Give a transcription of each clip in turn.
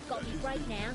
Got me break now.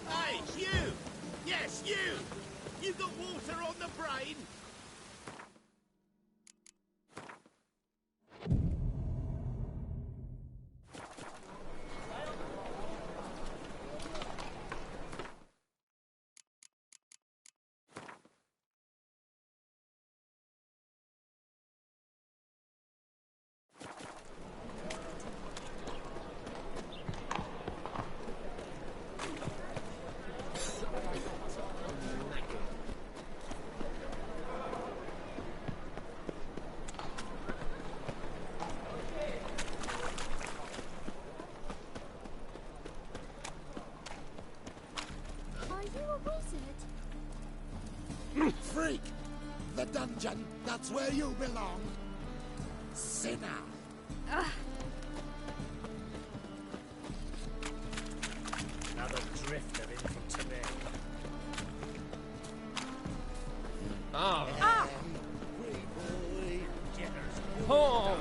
Hey, you! Yes, you! You got water on the brain? Freak! The dungeon, that's where you belong. Sinner! Another drifter in from today. Oh. Ah! Oh.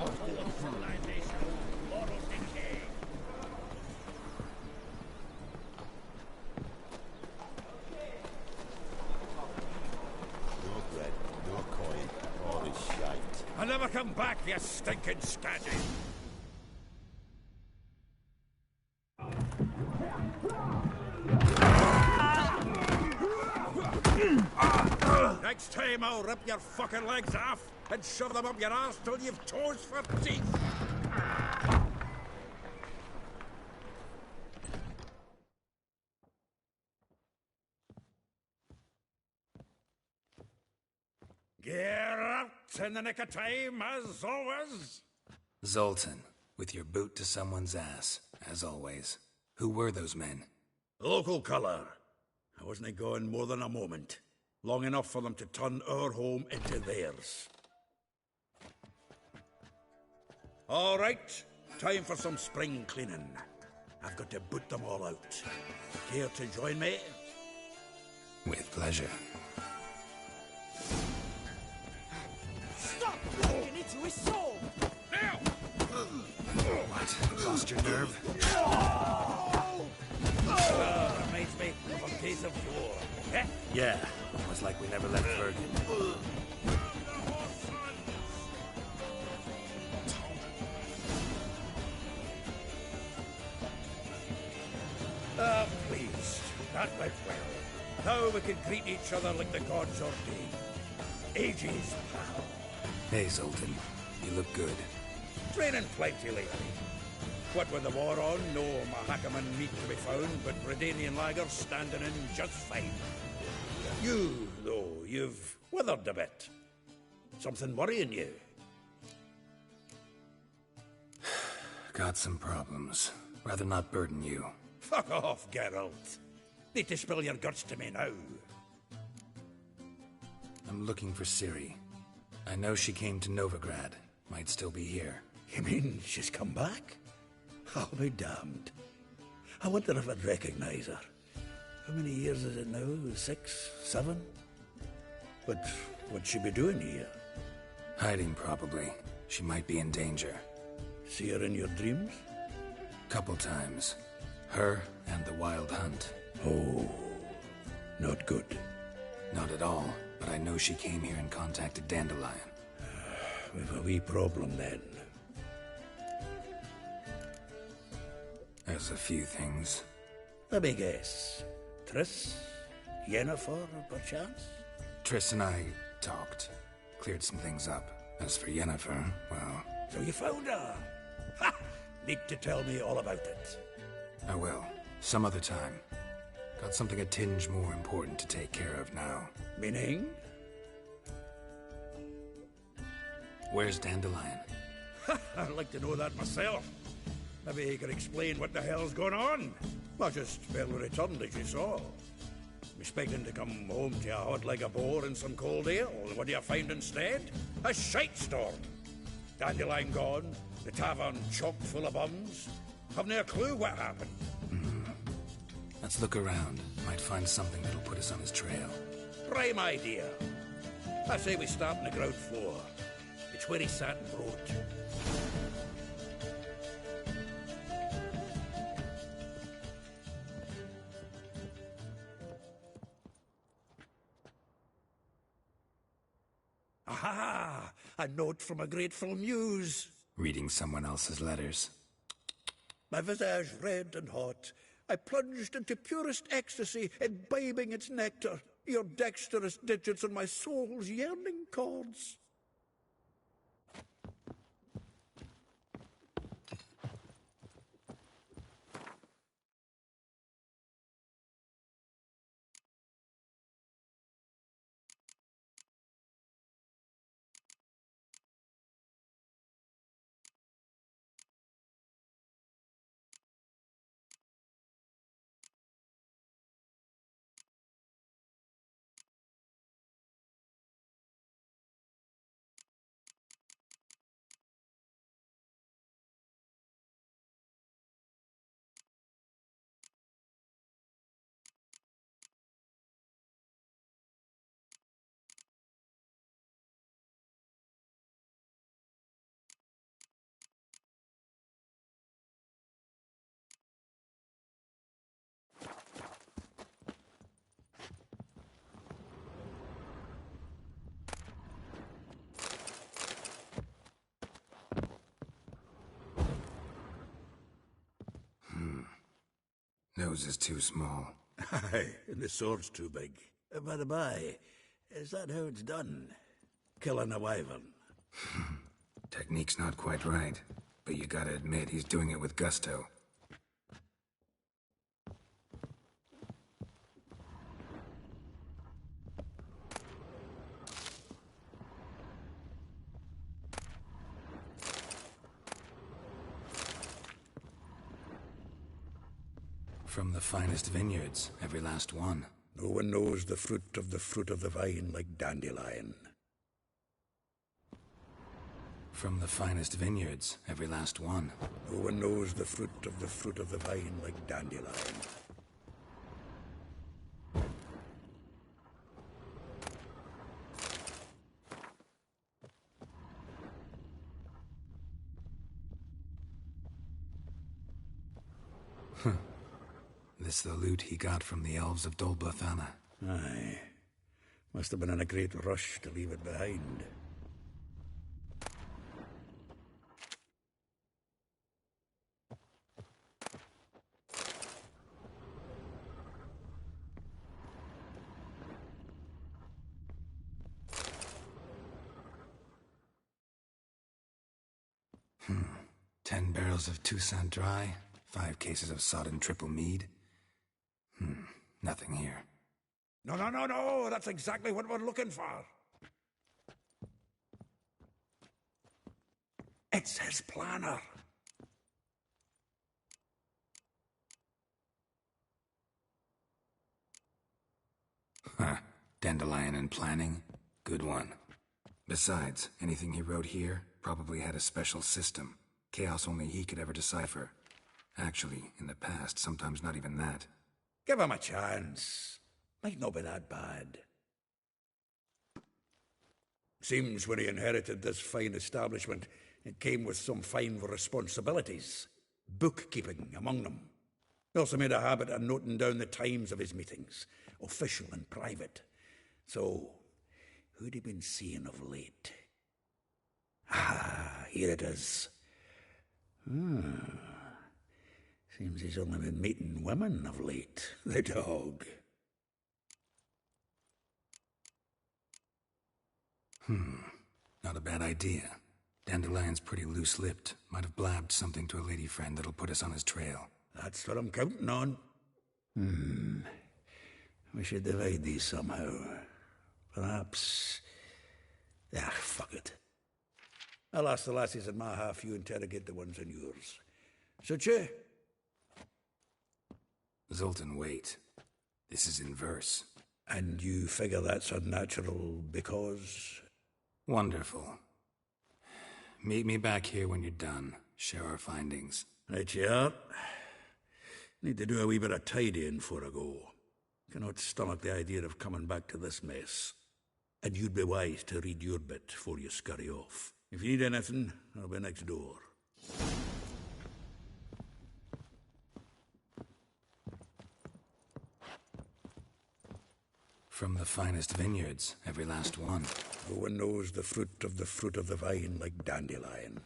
I'll never come back, you stinking scatty! Next time I'll rip your fucking legs off and shove them up your ass till you've toes for teeth! Get up in the nick of time, as always. Zoltan, with your boot to someone's ass, as always. Who were those men? Local colour. I wasn't gone more than a moment. Long enough for them to turn our home into theirs. All right, time for some spring cleaning. I've got to boot them all out. Care to join me? With pleasure. Stop walking into his soul! Now! What? Lost your nerve? Reminds me of a case of war. Eh? Yeah. Almost like we never left Bergen. Please. That went well. Now we can greet each other like the gods ordained. Ages, pal. Hey, Zoltan. You look good. Training plenty lately. What with the war on, no Mahakaman meat to be found, but Redanian lagers standing in just fine. You, though, you've withered a bit. Something worrying you? Got some problems. Rather not burden you. Fuck off, Geralt. Need to spill your guts to me now. I'm looking for Ciri. I know she came to Novigrad. Might still be here. You mean she's come back? I'll be damned. I wonder if I'd recognize her. How many years is it now? 6, 7? But what'd she be doing here? Hiding, probably. She might be in danger. See her in your dreams? Couple times. Her and the Wild Hunt. Oh, not good. Not at all, but I know she came here and contacted Dandelion. We've a wee problem then. There's a few things. Let me guess. Triss? Yennefer, perchance? Triss and I talked. Cleared some things up. As for Yennefer, well... So you found her? Ha! Need to tell me all about it. I will. Some other time. Got something a tinge more important to take care of now. Meaning? Where's Dandelion? I'd like to know that myself. Maybe he could explain what the hell's going on. I just barely returned, as you saw. I'm expecting to come home to a hot like a boar and some cold ale. What do you find instead? A shite storm. Dandelion gone, the tavern chock full of bums. Haven't a clue what happened. Let's look around. Might find something that'll put us on his trail. Prime idea. I say we start on the ground floor. It's where he sat and wrote. Aha! A note from a grateful muse. Reading someone else's letters. My visage red and hot, I plunged into purest ecstasy, imbibing its nectar, your dexterous digits on my soul's yearning chords. Nose is too small. Aye, and the sword's too big. By the by, is that how it's done? Killing a wyvern? Technique's not quite right, but you gotta admit he's doing it with gusto. From the finest vineyards, every last one. No one knows the fruit of the vine like Dandelion. From the finest vineyards, every last one. No one knows the fruit of the vine like Dandelion. This the loot he got from the elves of Dol Blathanna. Aye. Must have been in a great rush to leave it behind. Hmm. 10 barrels of Toussaint Dry, 5 cases of sodden triple mead. Nothing here. No, that's exactly what we're looking for. It's his planner. Huh. Dandelion and planning? Good one. Besides, anything he wrote here probably had a special system. Chaos only he could ever decipher. Actually, in the past, sometimes not even that. Give him a chance. Might not be that bad. Seems when he inherited this fine establishment, it came with some fine responsibilities. Bookkeeping among them. He also made a habit of noting down the times of his meetings, official and private. So, who'd he been seeing of late? Ah, here it is. Seems he's only been meeting women of late, the dog. Not a bad idea. Dandelion's pretty loose-lipped. Might have blabbed something to a lady friend that'll put us on his trail. That's what I'm counting on. We should divide these somehow. Perhaps... fuck it. I'll ask the lassies in my half, you interrogate the ones in yours. Suche? Zoltan, wait. This is in verse. And you figure that's unnatural because... Wonderful. Meet me back here when you're done. Share our findings. Right you are. Need to do a wee bit of tidying before I go. Cannot stomach the idea of coming back to this mess. And you'd be wise to read your bit before you scurry off. If you need anything, I'll be next door. From the finest vineyards, every last one. No one knows the fruit of the vine like Dandelion.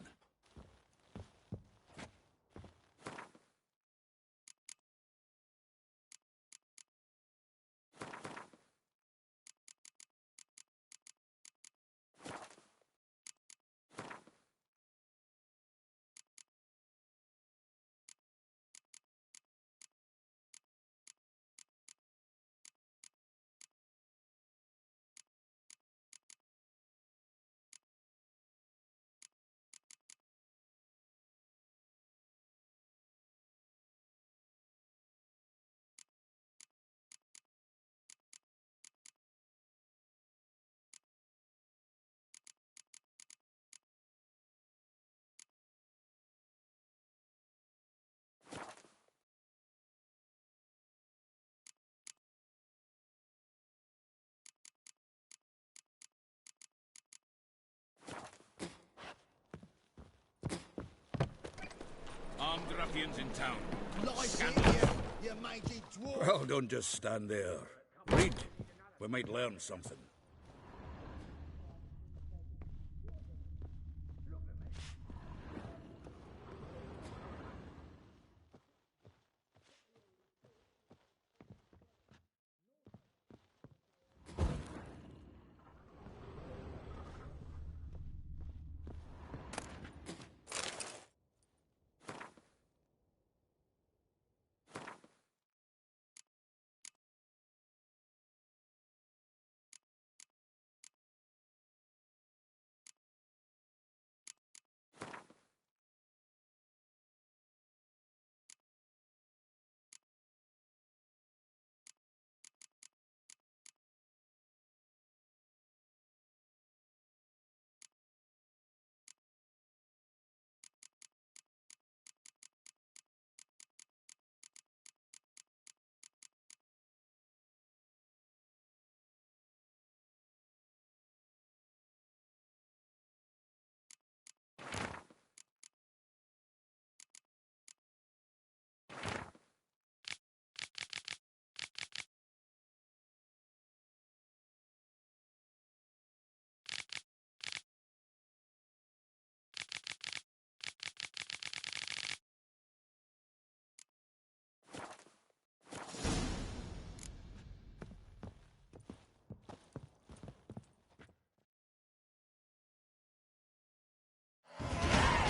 Armed ruffians in town. Lie you mangy dwarf! Well, don't just stand there. Read. We might learn something.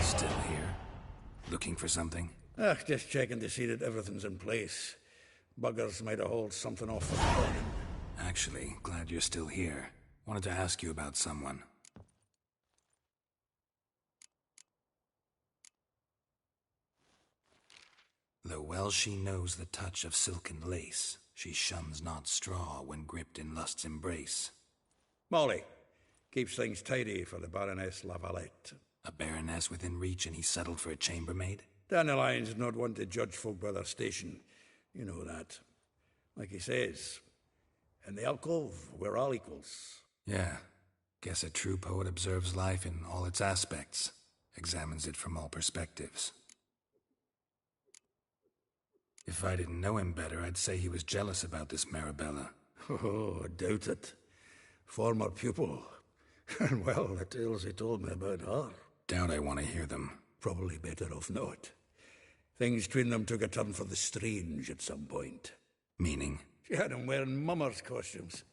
Still here? Looking for something? Just checking to see that everything's in place. Buggers might have hauled something off for the morning. Actually, glad you're still here. Wanted to ask you about someone. Though well she knows the touch of silken lace, she shuns not straw when gripped in lust's embrace. Molly. Keeps things tidy for the Baroness Lavalette. A baroness within reach and he settled for a chambermaid? Dandelion's not one to judge folk by their station. You know that. Like he says, in the alcove, we're all equals. Yeah. Guess a true poet observes life in all its aspects, examines it from all perspectives. If I didn't know him better, I'd say he was jealous about this Marabella. Oh, I doubt it. Former pupil. And well, the tales he told me about her. Doubt I want to hear them. Probably better off not. Things between them took a turn for the strange at some point. Meaning? She had him wearing mummers' costumes.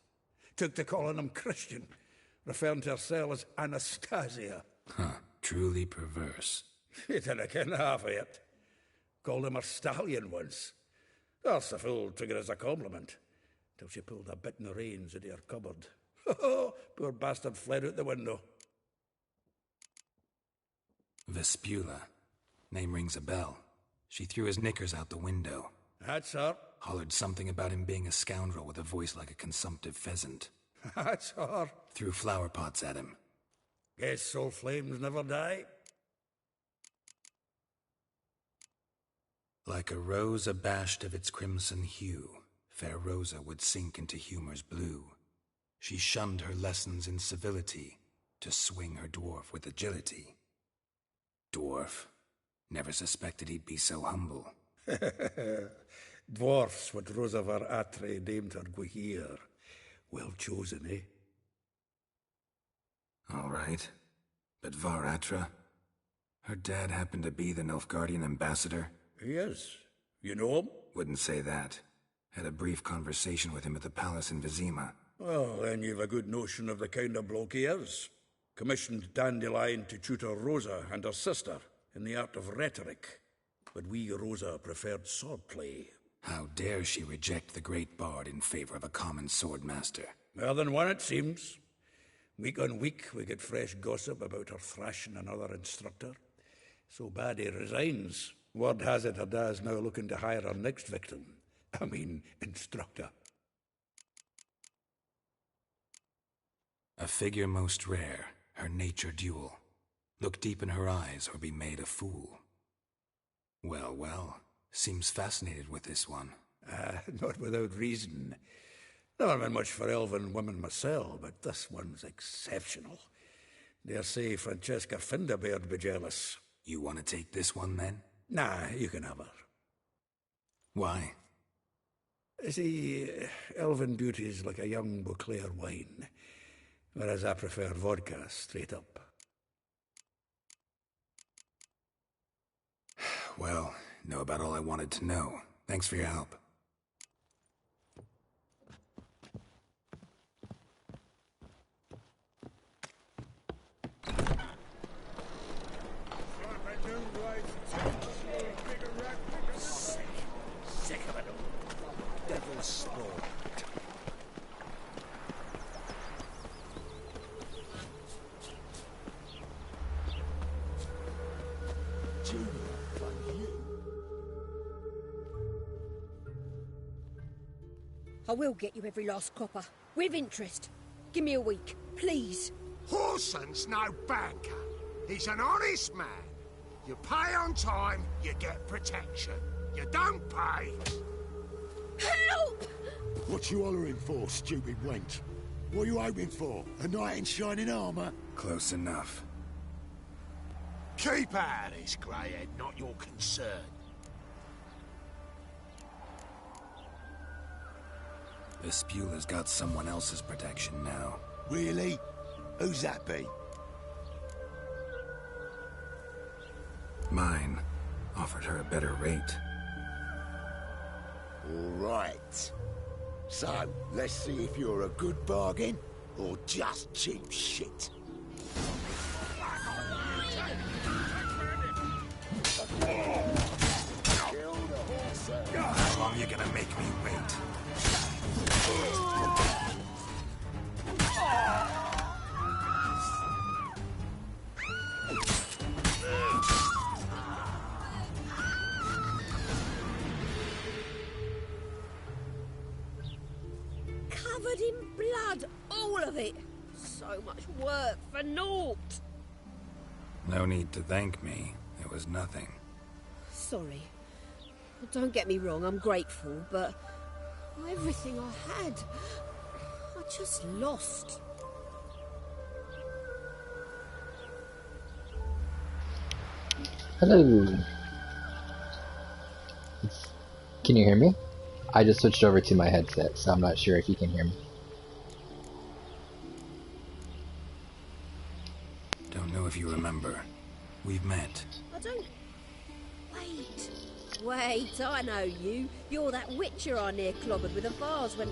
Took to calling him Christian. referring to herself as Anastasia. Huh, truly perverse. You didn't ken half of it. Called him her stallion once. That's the fool took it as a compliment, till she pulled a bit in the reins into her cupboard. Poor bastard fled out the window. Vespula. Name rings a bell. She threw his knickers out the window. That's her. Hollered something about him being a scoundrel with a voice like a consumptive pheasant. That's her. Threw flower pots at him. Guess soul flames never die. Like a rose abashed of its crimson hue, fair Rosa would sink into humor's blue. She shunned her lessons in civility, to swing her dwarf with agility. Dwarf. Never suspected he'd be so humble. Dwarfs what Rosa var Atre named her Guahir. Well chosen, eh? All right. But Var Atra? Her dad happened to be the Nilfgaardian ambassador? He is. You know him? Wouldn't say that. Had a brief conversation with him at the palace in Vizima. Well, then you've a good notion of the kind of bloke he is. Commissioned Dandelion to tutor Rosa and her sister in the art of rhetoric. But we, Rosa, preferred swordplay. How dare she reject the great bard in favor of a common swordmaster? More than one, it seems. Week on week, we get fresh gossip about her thrashing another instructor. So bad he resigns. Word has it her dad's now looking to hire her next victim. I mean, instructor. A figure most rare, her nature dual. Look deep in her eyes or be made a fool. Well, well, seems fascinated with this one. Not without reason. Never been much for elven women myself, but this one's exceptional. Dare say Francesca Finderbeard be jealous. You want to take this one, then? Nah, you can have her. Why? See, elven beauty's like a young Beauclair wine, whereas I prefer vodka straight up. Well, know about all I wanted to know. Thanks for your help. Sick of it all. Devil's sport. I will get you every last copper, with interest. Give me a week, please. Horson's no banker. He's an honest man. You pay on time, you get protection. You don't pay. Help! What you hollering for, stupid wench? What are you hoping for? A knight in shining armour? Close enough. Keep out of this, greyhead, not your concern. Vespula's got someone else's protection now. Really? Who's that be? Mine. Offered her a better rate. All right. So, let's see if you're a good bargain, or just cheap shit. How long you gonna make me wait? Covered in blood, all of it. So much work for naught. No need to thank me. It was nothing. Sorry. Don't get me wrong, I'm grateful, but everything I had, I just lost. Hello. Can you hear me? I just switched over to my headset, so I'm not sure if you can hear me. Don't know if you remember. We've met. I don't... Wait, I know you. You're that witcher I near clobbered with a vase when...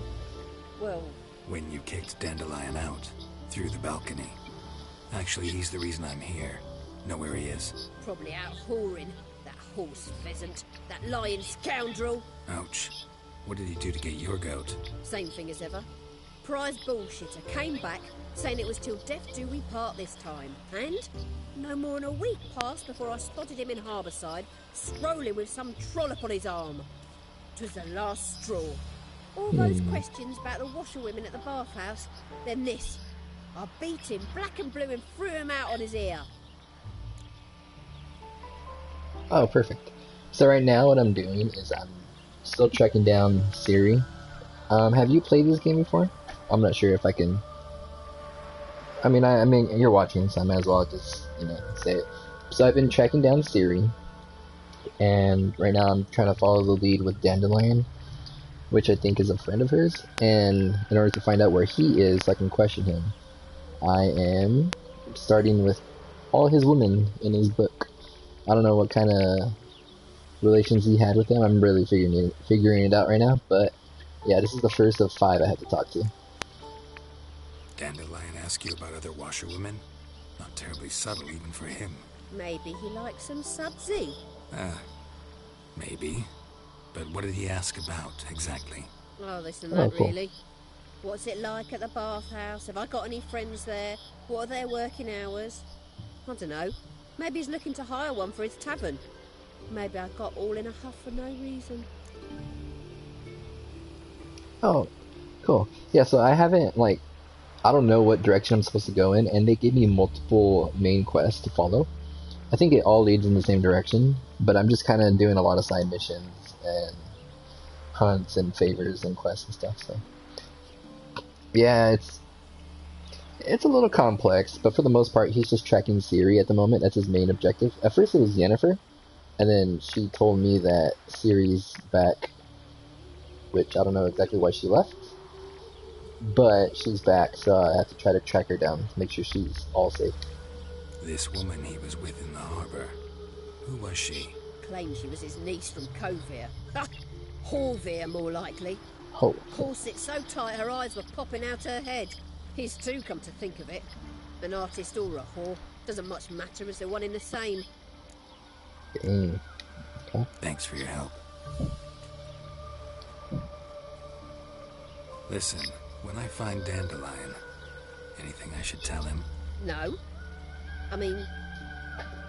Well... When you kicked Dandelion out. Through the balcony. Actually, he's the reason I'm here. Know where he is? Probably out whoring. That horse pheasant. That lying scoundrel. Ouch. What did he do to get your goat? Same thing as ever. Prize bullshitter came back saying it was till death do we part this time. And no more than a week passed before I spotted him in Harbourside, strolling with some trollop on his arm. 'Twas the last straw. All those questions about the washerwomen at the bathhouse, then this. I beat him black and blue and threw him out on his ear. Oh, perfect. So right now what I'm doing is I'm still tracking down Siri. Have you played this game before? I'm not sure if I can... I mean, you're watching, so I might as well just, say it. So I've been tracking down Siri, and right now I'm trying to follow the lead with Dandelion, which I think is a friend of hers, and in order to find out where he is so I can question him, I am starting with all his women in his book. I don't know what kind of relations he had with them. I'm really figuring it out right now, but yeah, this is the first of 5 I have to talk to. Dandelion ask you about other washerwomen? Not terribly subtle even for him. Maybe he likes some sudsy. Maybe. But what did he ask about, exactly? Oh, this and that, really. What's it like at the bathhouse? Have I got any friends there? What are their working hours? I don't know. Maybe he's looking to hire one for his tavern. Maybe I got all in a huff for no reason. Oh, cool. Yeah, so I haven't, I don't know what direction I'm supposed to go in, and they gave me multiple main quests to follow. I think it all leads in the same direction, but I'm just kind of doing a lot of side missions and hunts and favors and quests and stuff, so... Yeah, it's a little complex, but for the most part, he's just tracking Siri at the moment. That's his main objective. At first it was Yennefer, and then she told me that Ciri's back, which I don't know exactly why she left, but she's back, so I have to try to track her down, make sure she's all safe. This woman he was with in the harbor, who was she? Claimed she was his niece from Kovir. Horvir, more likely. Oh. Corset so tight her eyes were popping out her head. His too, come to think of it. An artist or a whore. Doesn't much matter as they're one in the same. Okay. Thanks for your help. Listen, when I find Dandelion, anything I should tell him? No. I mean,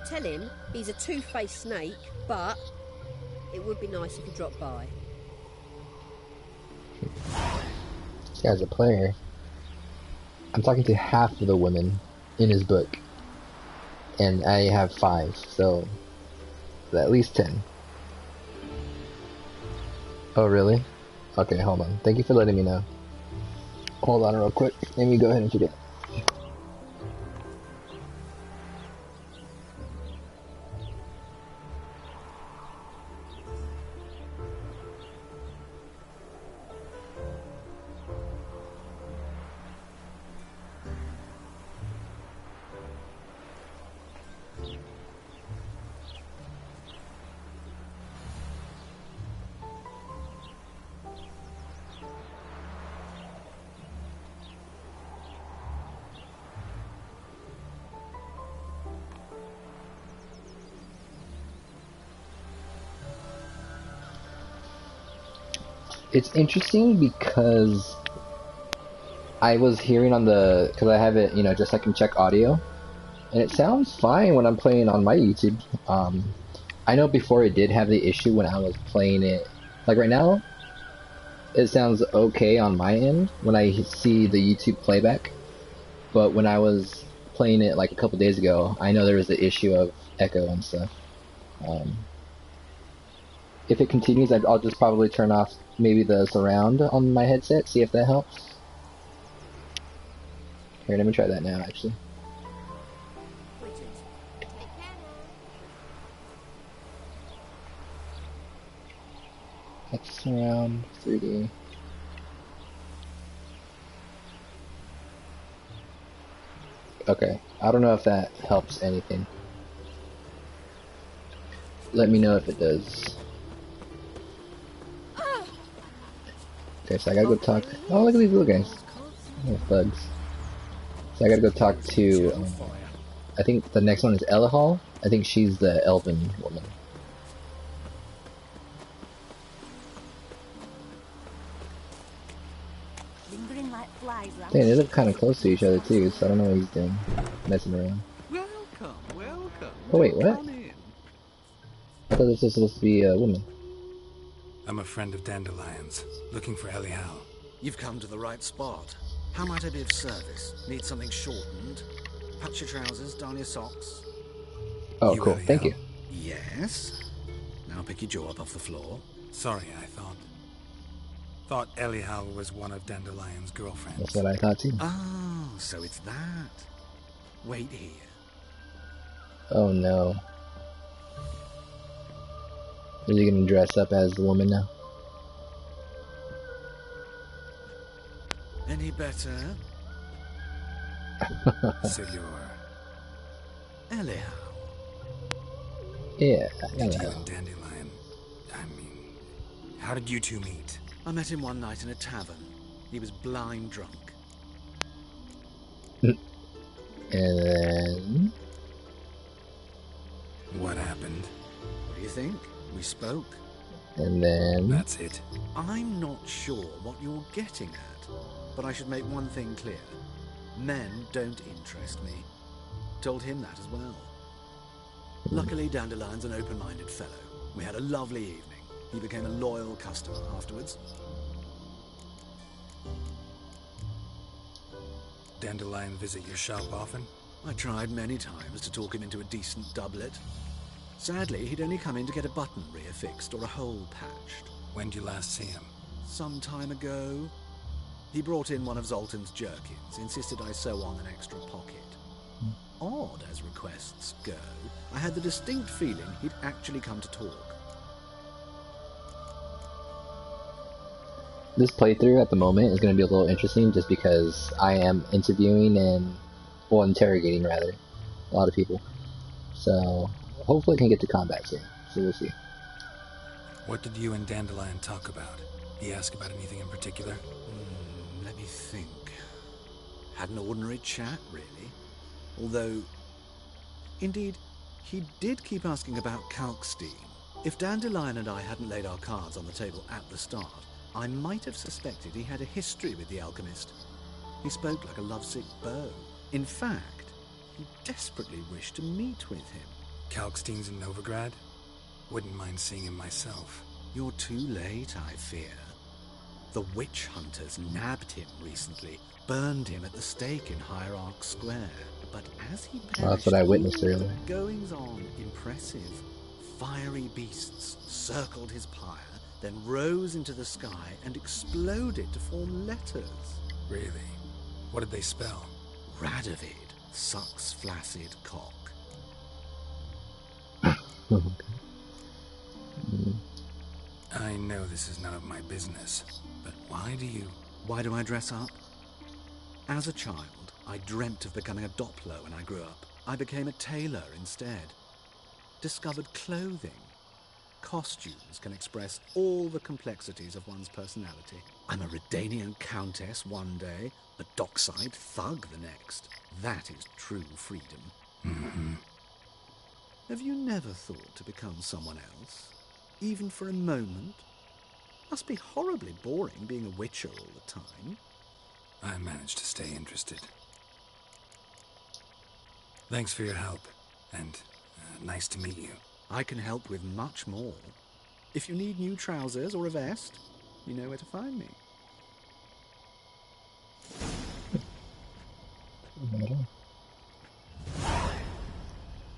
tell him he's a two-faced snake, but it would be nice if he dropped by. This guy's a player. I'm talking to half of the women in his book, and I have 5, so at least 10. Oh, really? Okay, hold on. Thank you for letting me know. Hold on real quick. Let me go ahead and forget. It's interesting because I was hearing on because I have it, just so I can check audio, and it sounds fine when I'm playing on my YouTube. I know before it did have the issue when I was playing it. Like right now, it sounds okay on my end when I see the YouTube playback, but when I was playing it like a couple days ago, I know there was the issue of echo and stuff. If it continues, I'll just probably turn off maybe the surround on my headset, see if that helps. Here, let me try that now, actually. That's surround 3D. Okay, I don't know if that helps anything. Let me know if it does. Okay, so I gotta go talk. Oh, look at these little guys. Little bugs. So I gotta go talk to, I think the next one is Elihal. I think she's the elven woman. Lingering like flies around. Dang, they look kind of close to each other too, so I don't know what he's doing. Messing around. Welcome, welcome. Oh wait, what? Come in. I thought this was supposed to be a woman. I'm a friend of Dandelion's, looking for Elihal. You've come to the right spot. How might I be of service? Need something shortened? Patch your trousers, darn your socks. Oh, cool. Thank you. Yes. Now pick your jaw up off the floor. Sorry, I thought Elihal was one of Dandelion's girlfriends. That's what I thought too. Oh, so it's that. Wait here. Oh no. Is he gonna dress up as the woman now? Any better? So you're... Elihal. Yeah, Did you and Dandelion... I mean... How did you two meet? I met him one night in a tavern. He was blind drunk. And then... What happened? What do you think? We spoke. And then... That's it. I'm not sure what you're getting at, but I should make one thing clear. Men don't interest me. Told him that as well. Luckily, Dandelion's an open-minded fellow. We had a lovely evening. He became a loyal customer afterwards. Dandelion visit your shop often? I tried many times to talk him into a decent doublet. Sadly, he'd only come in to get a button reaffixed or a hole patched. When did you last see him? Some time ago. He brought in one of Zoltan's jerkins, insisted I sew on an extra pocket. Odd as requests go, I had the distinct feeling he'd actually come to talk. This playthrough at the moment is going to be a little interesting just because I am interviewing and, well, interrogating rather, a lot of people. So, hopefully I can get to combat soon. So we'll see. What did you and Dandelion talk about? He asked about anything in particular? Let me think. Had an ordinary chat, really. Although, indeed, he did keep asking about Kalkstein. If Dandelion and I hadn't laid our cards on the table at the start, I might have suspected he had a history with the alchemist. He spoke like a lovesick beau. In fact, he desperately wished to meet with him. Kalkstein's in Novigrad? Wouldn't mind seeing him myself. You're too late, I fear. The witch hunters nabbed him recently, burned him at the stake in Hierarch Square. But as he perished, Well, that's what I witnessed earlier. Goings on impressive. Fiery beasts circled his pyre, then rose into the sky and exploded to form letters. Really? What did they spell? Radovid sucks flaccid cock. I know this is none of my business, but why do I dress up? As a child, I dreamt of becoming a Doppler when I grew up. I became a tailor instead. Discovered clothing. Costumes can express all the complexities of one's personality. I'm a Redanian countess one day, a dockside thug the next. That is true freedom. Mm-hmm. Have you never thought to become someone else? Even for a moment? Must be horribly boring being a witcher all the time. I managed to stay interested. Thanks for your help, and nice to meet you. I can help with much more. If you need new trousers or a vest, you know where to find me.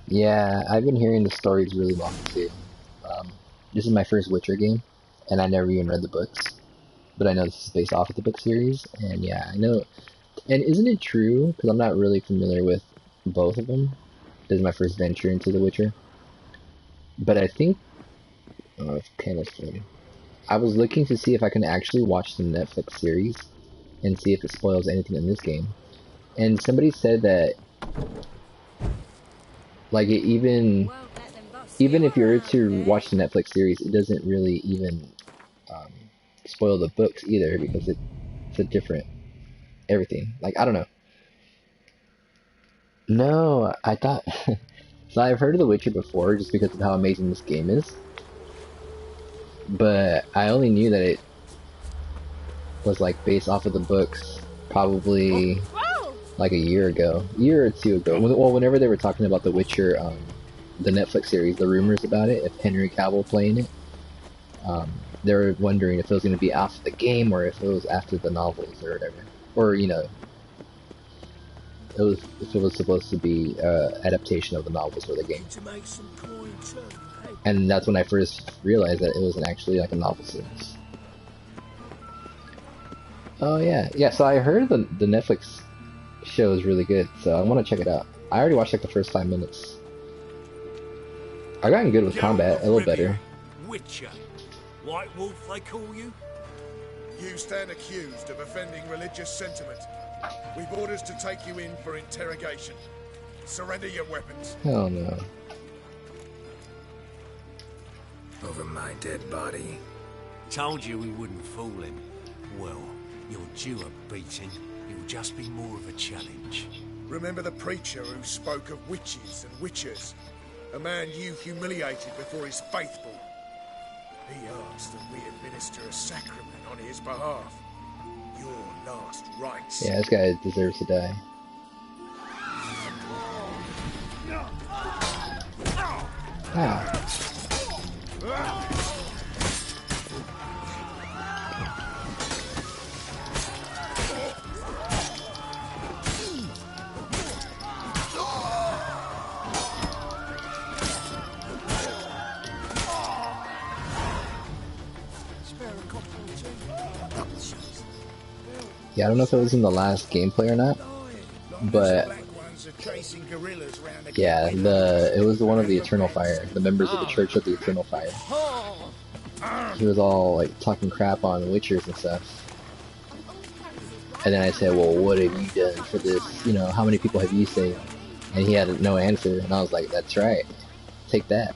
Yeah, I've been hearing the stories really long too. This is my first Witcher game, and I never even read the books. But I know this is based off of the book series, and yeah, I know. And isn't it true, because I'm not really familiar with both of them, this is my first venture into The Witcher. But I think, oh, it's kind of funny. I was looking to see if I can actually watch the Netflix series, and see if it spoils anything in this game. And somebody said that, like, it even if you were to watch the Netflix series, it doesn't really even spoil the books either, because it's a different everything. Like, I don't know. No, I thought. So I've heard of The Witcher before, just because of how amazing this game is. But I only knew that it was like based off of the books, probably like a year or two ago. Well, whenever they were talking about The Witcher, the Netflix series, the rumors about it, if Henry Cavill playing it, they were wondering if it was going to be after the game or if it was after the novels or whatever, or if it was supposed to be adaptation of the novels for the game. And that's when I first realized that it wasn't actually like a novel series. Oh yeah. So I heard the Netflix show is really good, so I want to check it out. I already watched like the first 5 minutes. I gotten good with combat, a little better. Witcher. White Wolf, they call you? You stand accused of offending religious sentiment. We've orders to take you in for interrogation. Surrender your weapons. Hell no. Over my dead body. Told you we wouldn't fool him. Well, you're due a beating. It'll just be more of a challenge. Remember the preacher who spoke of witches and witchers? A man you humiliated before his faithful. He asked that we administer a sacrament on his behalf. Your last rites. Yeah, this guy deserves to die. Ah. Yeah, I don't know if it was in the last gameplay or not, but yeah, it was the one of the Eternal Fire, the members of the Church of the Eternal Fire. He was all like talking crap on witchers and stuff. And then I said, well, what have you done for this? You know, how many people have you saved? And he had no answer, and I was like, that's right, take that.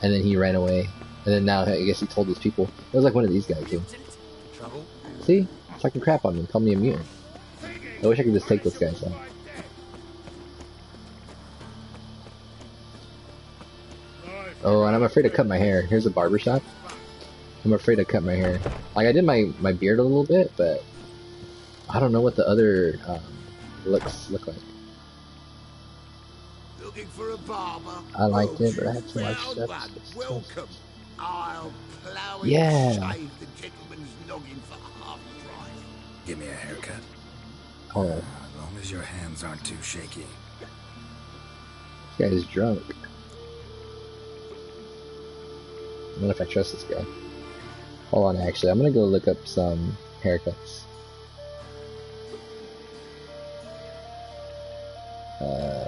And then he ran away. And then now I guess he told his people. It was like one of these guys too. See? Talking crap on me, call me a mutant. I wish I could just take this guys out. Oh, and I'm afraid to cut my hair. Here's a barber shop. I'm afraid to cut my hair. Like, I did my beard a little bit, but I don't know what the other looks look like. Looking for a barber? I liked it, but I had to watch stuff. Welcome. I'll plow it Yeah. shave the gentleman's noggin for half the price. Give me a haircut. Oh. As long as your hands aren't too shaky. This guy is drunk. I don't know if I trust this guy. Hold on, actually, I'm gonna go look up some haircuts.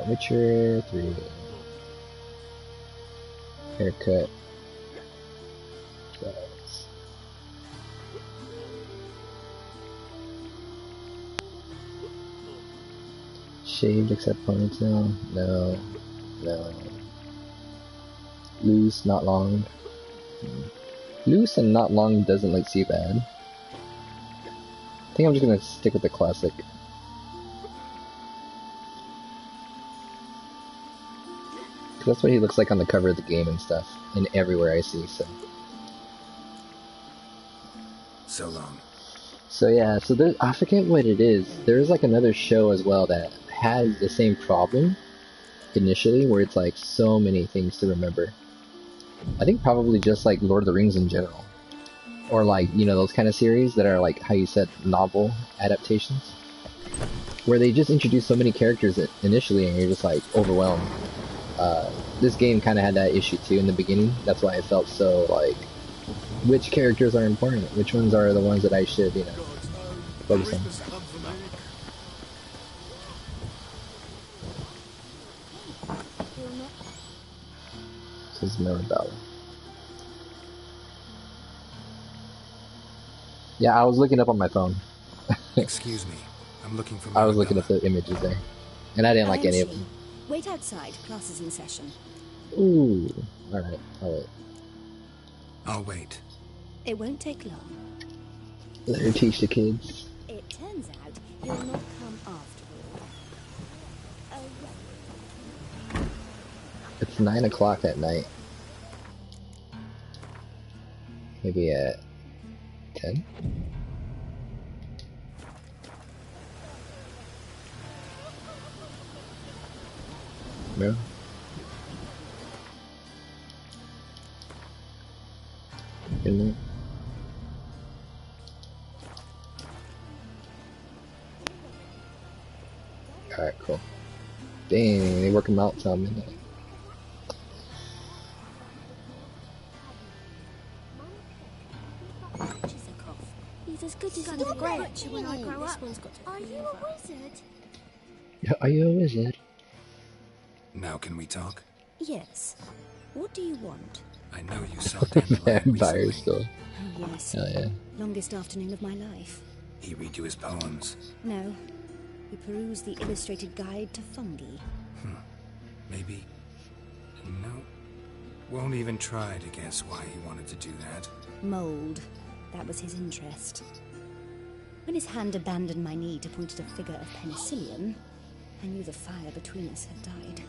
Witcher 3. Haircut. Guys. Shaved except ponytail? No. No. Loose, not long. Loose and not long doesn't look too bad. I think I'm just gonna stick with the classic. That's what he looks like on the cover of the game and stuff, and everywhere I see, so. So long. So yeah, so there, I forget what it is. There's like another show as well that has the same problem initially, where it's like so many things to remember. I think probably just like Lord of the Rings in general. Or like, you know, those kind of series that are like, how you said, novel adaptations. Where they just introduce so many characters initially and you're just like overwhelmed. This game kind of had that issue too in the beginning. That's why it felt so like, which characters are important? Which ones are the ones that I should, you know, focus on? This is Mirabella. Yeah, I was looking up on my phone. Excuse me, I'm looking for. I was looking at the images there, and I didn't like any of them. Wait outside. Class is in session. Ooh. Alright, I'll wait. I'll wait. It won't take long. Let her teach the kids. It turns out he'll not come after all. Oh, It's 9 o'clock at night. Maybe at 10? No? Good night. Alright, cool. Dang, they work them out till midnight. He's as good as a great butcher when I grow up. Are you a wizard? Are you a wizard? Now can we talk? Yes. What do you want? I know you saw Dandelion Vampire recently. still. Oh, yes. Oh, yeah. Longest afternoon of my life. He read you his poems. No. We perused the illustrated guide to fungi. Maybe... No. Won't even try to guess why he wanted to do that. Mold. That was his interest. When his hand abandoned my knee to point at a figure of penicillium, I knew the fire between us had died.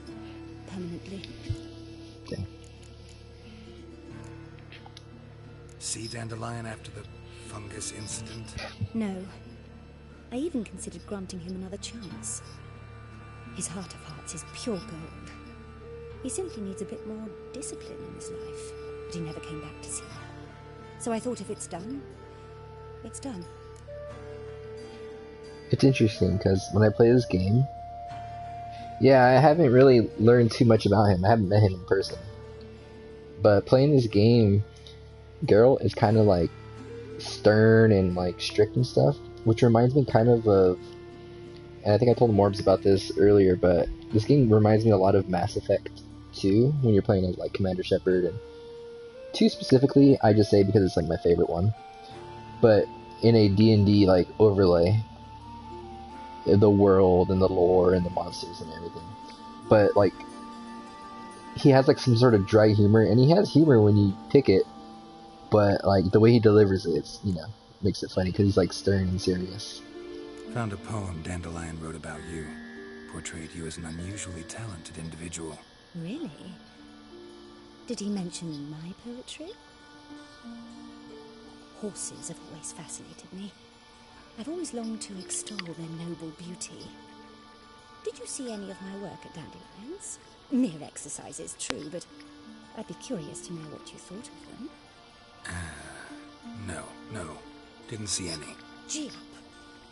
Permanently. Okay. See Dandelion after the fungus incident? No. I even considered granting him another chance. His heart of hearts is pure gold. He simply needs a bit more discipline in his life. But he never came back to see me. So I thought if it's done, it's done. It's interesting, because when I play this game, yeah, I haven't really learned too much about him. I haven't met him in person. But playing this game, Geralt is kind of like stern and like strict and stuff, which reminds me kind of, and I think I told Morbs about this earlier, but this game reminds me a lot of Mass Effect 2, when you're playing as like Commander Shepard, and 2 specifically, I just say because it's like my favorite one. But in a D&D like overlay, the world and the lore and the monsters and everything. But like, he has like some sort of dry humor, and he has humor when you pick it, but like the way he delivers it, it's, you know, makes it funny because he's like stern and serious. Found a poem Dandelion wrote about you. Portrayed you as an unusually talented individual. Really? Did he mention my poetry? Horses have always fascinated me. I've always longed to extol their noble beauty. Did you see any of my work at Dandelion's? Mere exercise is true, but I'd be curious to know what you thought of them. No. Didn't see any. Gee up!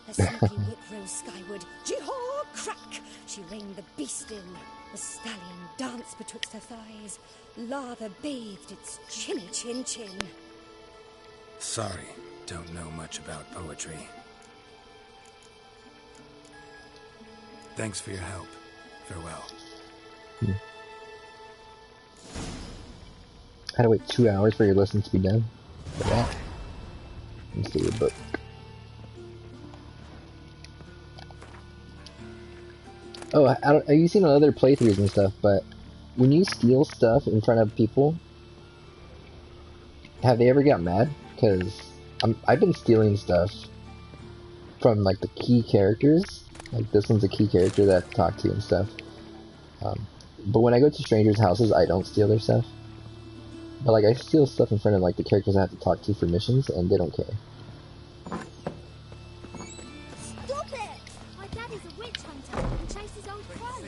Her smoky whip rose skyward. Gee-haw! Crack! She reined the beast in. The stallion danced betwixt her thighs. Lather bathed its chinny chin. Sorry, don't know much about poetry. Thanks for your help. Farewell. I had to wait 2 hours for your lesson to be done. For that. Let's do the book. Oh, you've seen other playthroughs and stuff, but when you steal stuff in front of people, have they ever got mad? Because I've been stealing stuff from like the key characters. Like this one's a key character that I have to talk to and stuff. But when I go to strangers' houses, I don't steal their stuff. But like I steal stuff in front of like the characters I have to talk to for missions, and they don't care. Stop it! My daddy's a witch hunter and chases old crows.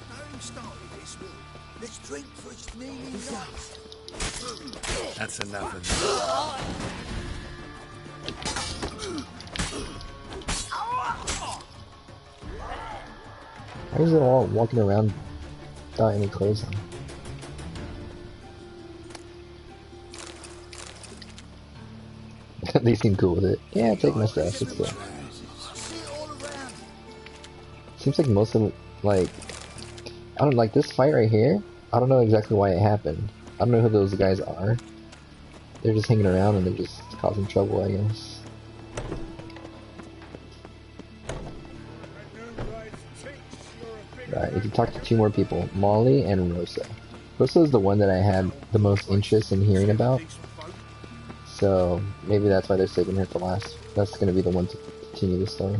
Who started this war? Let's drink for its nearly last. That's enough of this. Why is it all walking around without any clothes on? They seem cool with it. Yeah, take my stuff, it's cool. Seems like most of them, like, I don't like this fight right here. I don't know exactly why it happened. I don't know who those guys are. They're just hanging around and they're just causing trouble, I guess. Right, we can talk to 2 more people, Molly and Rosa. Rosa is the one that I had the most interest in hearing about. So, maybe that's why they're saving her for last. That's gonna be the one to continue the story.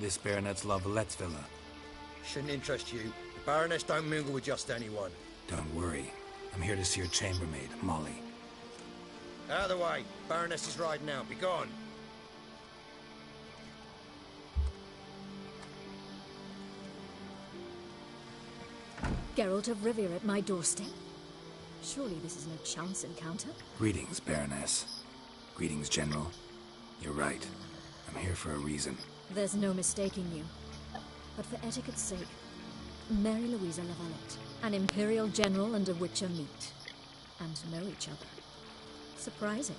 This Baronet's Lavallette's villa. Shouldn't interest you. The Baroness don't mingle with just anyone. Don't worry. I'm here to see your chambermaid, Molly. Out of the way. Baroness is riding out. Be gone. Geralt of Rivia at my doorstep. Surely this is no chance encounter. Greetings, Baroness. Greetings, General. You're right. I'm here for a reason. There's no mistaking you. But for etiquette's sake, Mary Louisa Lavalette, an Imperial General and a Witcher meet. And know each other. Surprising.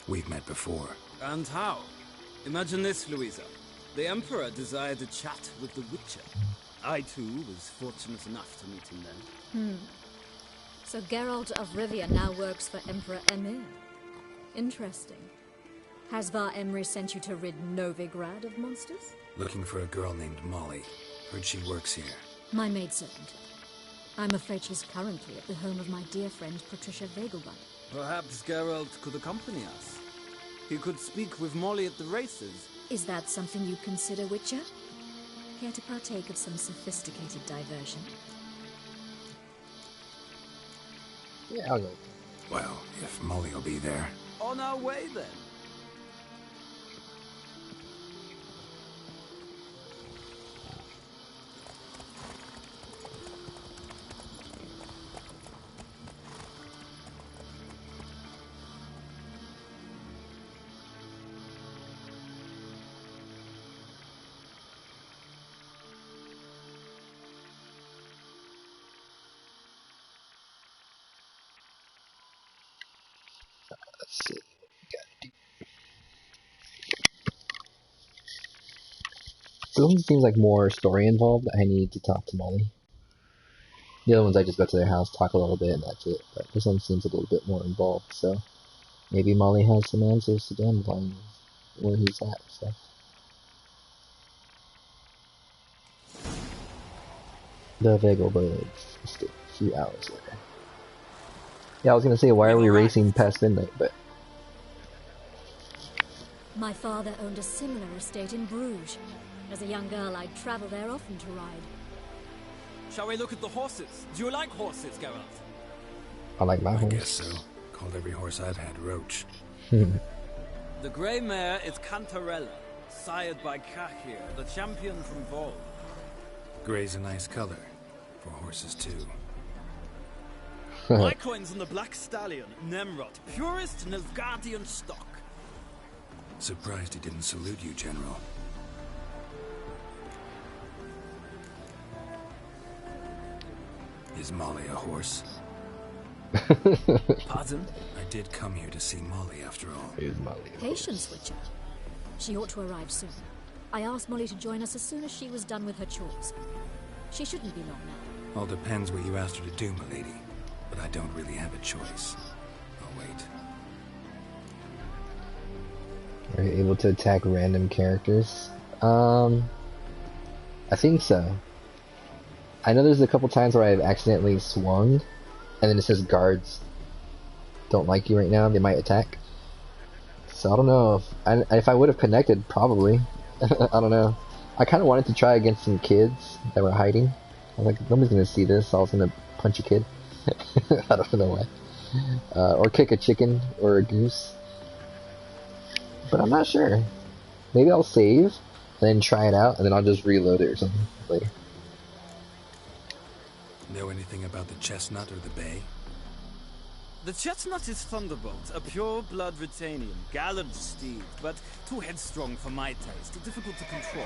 We've met before. And how? Imagine this, Louisa. The Emperor desired a chat with the Witcher. I, too, was fortunate enough to meet him then. So Geralt of Rivia now works for Emperor Emir. Interesting. Has Var Emry sent you to rid Novigrad of monsters? Looking for a girl named Molly. Heard she works here. My maidservant. I'm afraid she's currently at the home of my dear friend Patricia Vegelbud. Perhaps Geralt could accompany us. He could speak with Molly at the races. Is that something you consider, Witcher? Care to partake of some sophisticated diversion? Yeah, I'll go. Well, if Molly will be there. On our way, then. Let's see. So this one seems like more story involved. I need to talk to Molly. The other ones I just go to their house, talk a little bit, and that's it. But this one seems a little bit more involved, so maybe Molly has some answers to Dandelion, where he's at, so. The Vegelbirds. Just a few hours later. Yeah, I was gonna say, why are we racing past midnight, but... My father owned a similar estate in Bruges. As a young girl, I'd travel there often to ride. Shall we look at the horses? Do you like horses, Geralt? I like my horse. I guess so. Called every horse I've had Roach. The grey mare is Cantarella, sired by Cahir, the champion from Vol. Grey's a nice color. For horses, too. My coin's on the black stallion, Nemrod, purest Nilfgaardian stock. Surprised he didn't salute you, General. Is Molly a horse? Pardon? I did come here to see Molly, after all. Is Molly a Patience, Witcher. She ought to arrive soon. I asked Molly to join us as soon as she was done with her chores. She shouldn't be long now. All depends what you asked her to do, milady. But I don't really have a choice. I'll wait. Are you able to attack random characters? I think so. I know there's a couple times where I've accidentally swung, and then it says guards don't like you right now, they might attack. So I don't know, if I would have connected, probably. I don't know. I kind of wanted to try against some kids that were hiding. I was like, nobody's gonna see this, so I was gonna punch a kid. I don't know why. Or kick a chicken, or a goose. But I'm not sure. Maybe I'll save, and then try it out, and then I'll just reload it or something later. Know anything about the chestnut or the bay? The chestnut is Thunderbolt, a pure-blood Britannian, gallant steed, but too headstrong for my taste, difficult to control.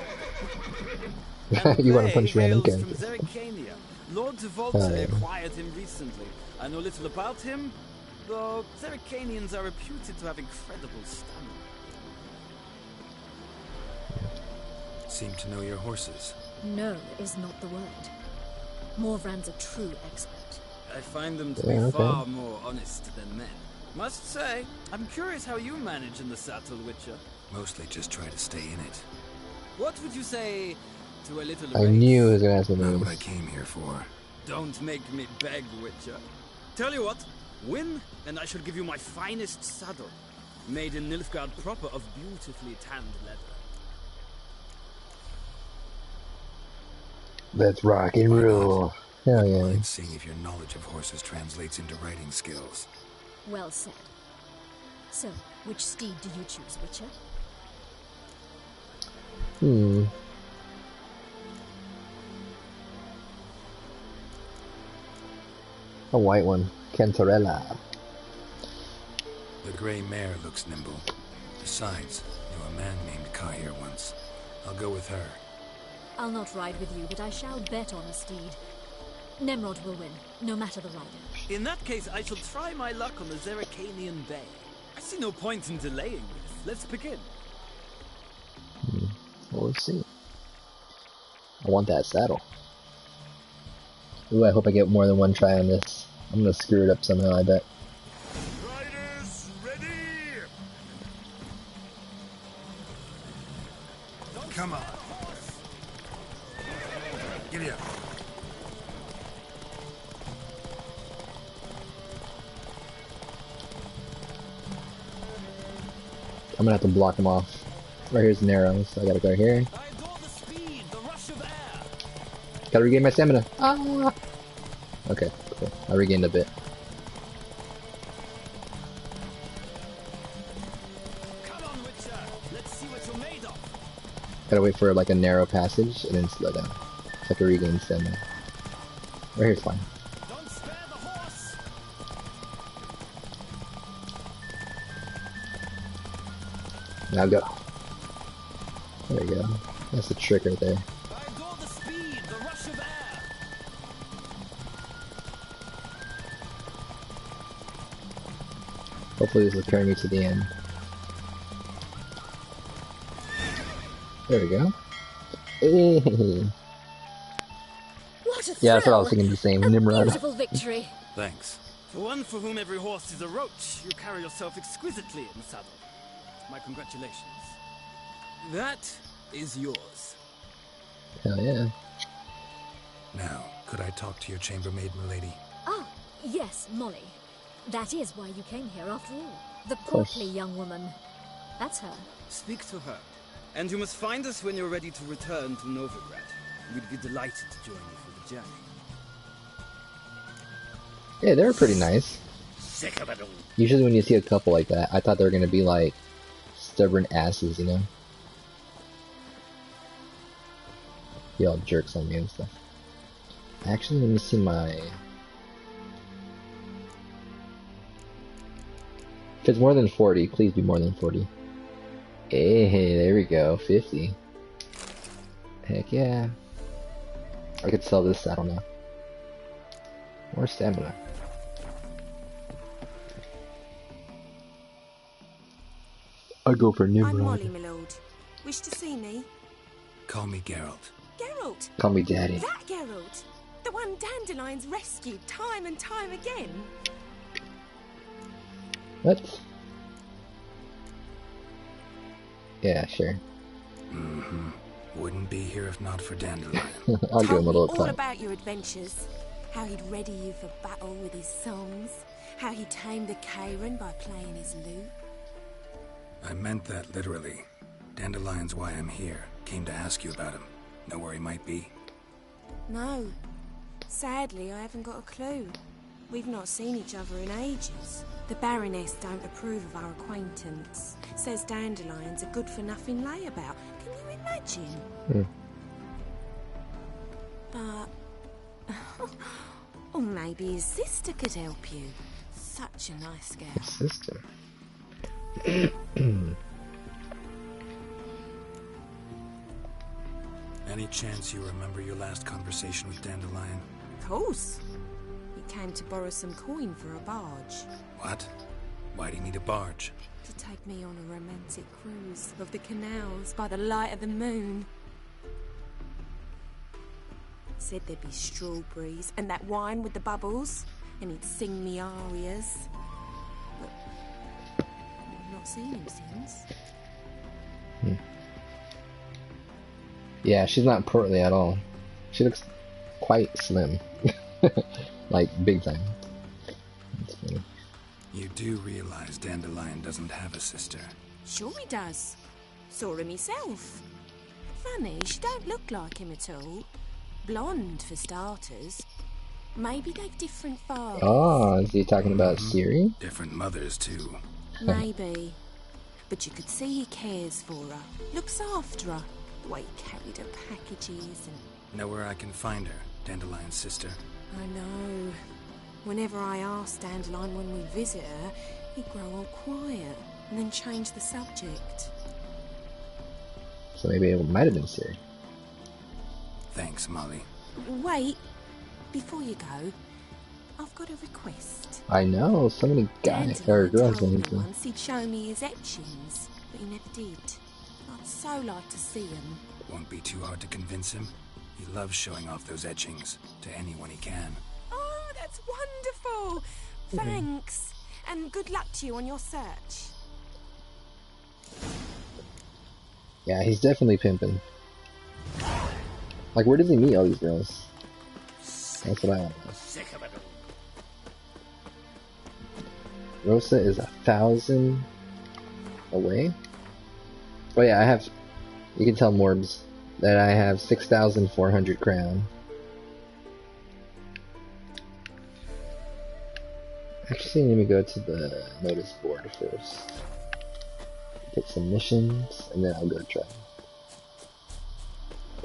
You want to punch random from characters. Zerrikania. Lord Zoltan acquired him recently. I know little about him, though Zerrikanians are reputed to have incredible stamina. Seem to know your horses. No is not the word. Morvran's a true expert. I find them to be far more honest than men. Must say, I'm curious how you manage in the saddle, Witcher. Mostly just try to stay in it. What would you say to a little I race? knew he was gonna ask me Not names. what I came here for. Don't make me beg, Witcher. Tell you what, win, and I shall give you my finest saddle. Made in Nilfgaard proper of beautifully tanned leather. Let's rock and roll. Hell yeah. Mind seeing if your knowledge of horses translates into riding skills. Well said. So, which steed do you choose, Witcher? A white one. Cantarella. The grey mare looks nimble. Besides, knew a man named Ka here once. I'll go with her. I'll not ride with you, but I shall bet on a steed. Nemrod will win, no matter the rider. In that case, I shall try my luck on the Zeracanian Bay. I see no point in delaying this. Let's begin. Well, let's see. I want that saddle. Ooh, I hope I get more than one try on this. I'm gonna screw it up somehow, I bet. Riders, ready! Come on. Giddy up. I'm gonna have to block them off. Right here's narrow, so I gotta go here. Gotta regain my stamina. Ah! Okay, cool. I regained a bit. Come on, Witcher. Let's see what you're made of. Gotta wait for like a narrow passage and then slow down. So I can regain stamina. Right here's fine. Don't spare the horse. Now go. There you go. That's the trick right there. I adore the speed, the rush of air. Hopefully this will carry me to the end. There we go. Hey. What a Yeah, that's what I was thrill! thinking the same. A Nimrod. beautiful victory. Thanks. For one for whom every horse is a roach, you carry yourself exquisitely in the saddle. My congratulations. That is yours. Hell yeah. Now, could I talk to your chambermaid, milady? Ah, yes, Molly. That is why you came here after all. The course. portly young woman. That's her. Speak to her. And you must find us when you're ready to return to Novigrad. We'd be delighted to join you for the journey. Yeah, they were pretty nice. Sick of it all. Usually when you see a couple like that, I thought they were gonna be like stubborn asses, you know? Be all jerks on me and stuff. Actually, let me see my... If it's more than 40, please be more than 40. Hey, there we go, 50. Heck yeah. I could sell this saddle now. More stamina. I'll go for Nimrod. I'm Molly, my lord. Wish to see me? Call me Geralt. Geralt! Call me Daddy. That Geralt! The one Dandelion's rescued time and time again. What? Yeah, sure. Mm-hmm. Wouldn't be here if not for Dandelion. I'll give him a little all time. about your adventures. How he'd ready you for battle with his songs. How he tamed the Karen by playing his lute. I meant that literally. Dandelion's why I'm here. Came to ask you about him. Know where he might be? No. Sadly, I haven't got a clue. We've not seen each other in ages. The Baroness don't approve of our acquaintance. Says Dandelion's a good-for-nothing layabout. Can you imagine? But... or maybe his sister could help you. Such a nice girl. Sister. Any chance you remember your last conversation with Dandelion? Of course. He came to borrow some coin for a barge. What? Why do you need a barge? To take me on a romantic cruise of the canals by the light of the moon. Said there'd be strawberries and that wine with the bubbles, and he'd sing me arias. But I've not seen him since. Yeah, she's not portly at all. She looks quite slim. Like, big time. That's funny. You do realize Dandelion doesn't have a sister. Sure he does. Saw him myself. Funny, she don't look like him at all. Blonde, for starters. Maybe they've different fathers. Oh, is he talking about Siri? Different mothers, too. Maybe. But you could see he cares for her. Looks after her. The way he carried her packages and... Know where I can find her, Dandelion's sister? I know. Whenever I ask Dandelion when we visit her, he'd grow all quiet and then change the subject. So maybe it might have been Siri. Thanks, Molly. Wait. Before you go, I've got a request. I know, so many guys or girls told in me here. once he'd show me his etchings, but he never did. I'd so like to see them. Won't be too hard to convince him. He loves showing off those etchings to anyone he can. Oh, that's wonderful! Thanks. And good luck to you on your search. Yeah, he's definitely pimping. Like, where does he meet all these girls? That's what I want to know. Sick of it all. Rosa is 1,000 away? Oh yeah, I have... You can tell Morbs that I have 6,400 crown. Actually, let me go to the notice board first. Get some missions, and then I'll go try.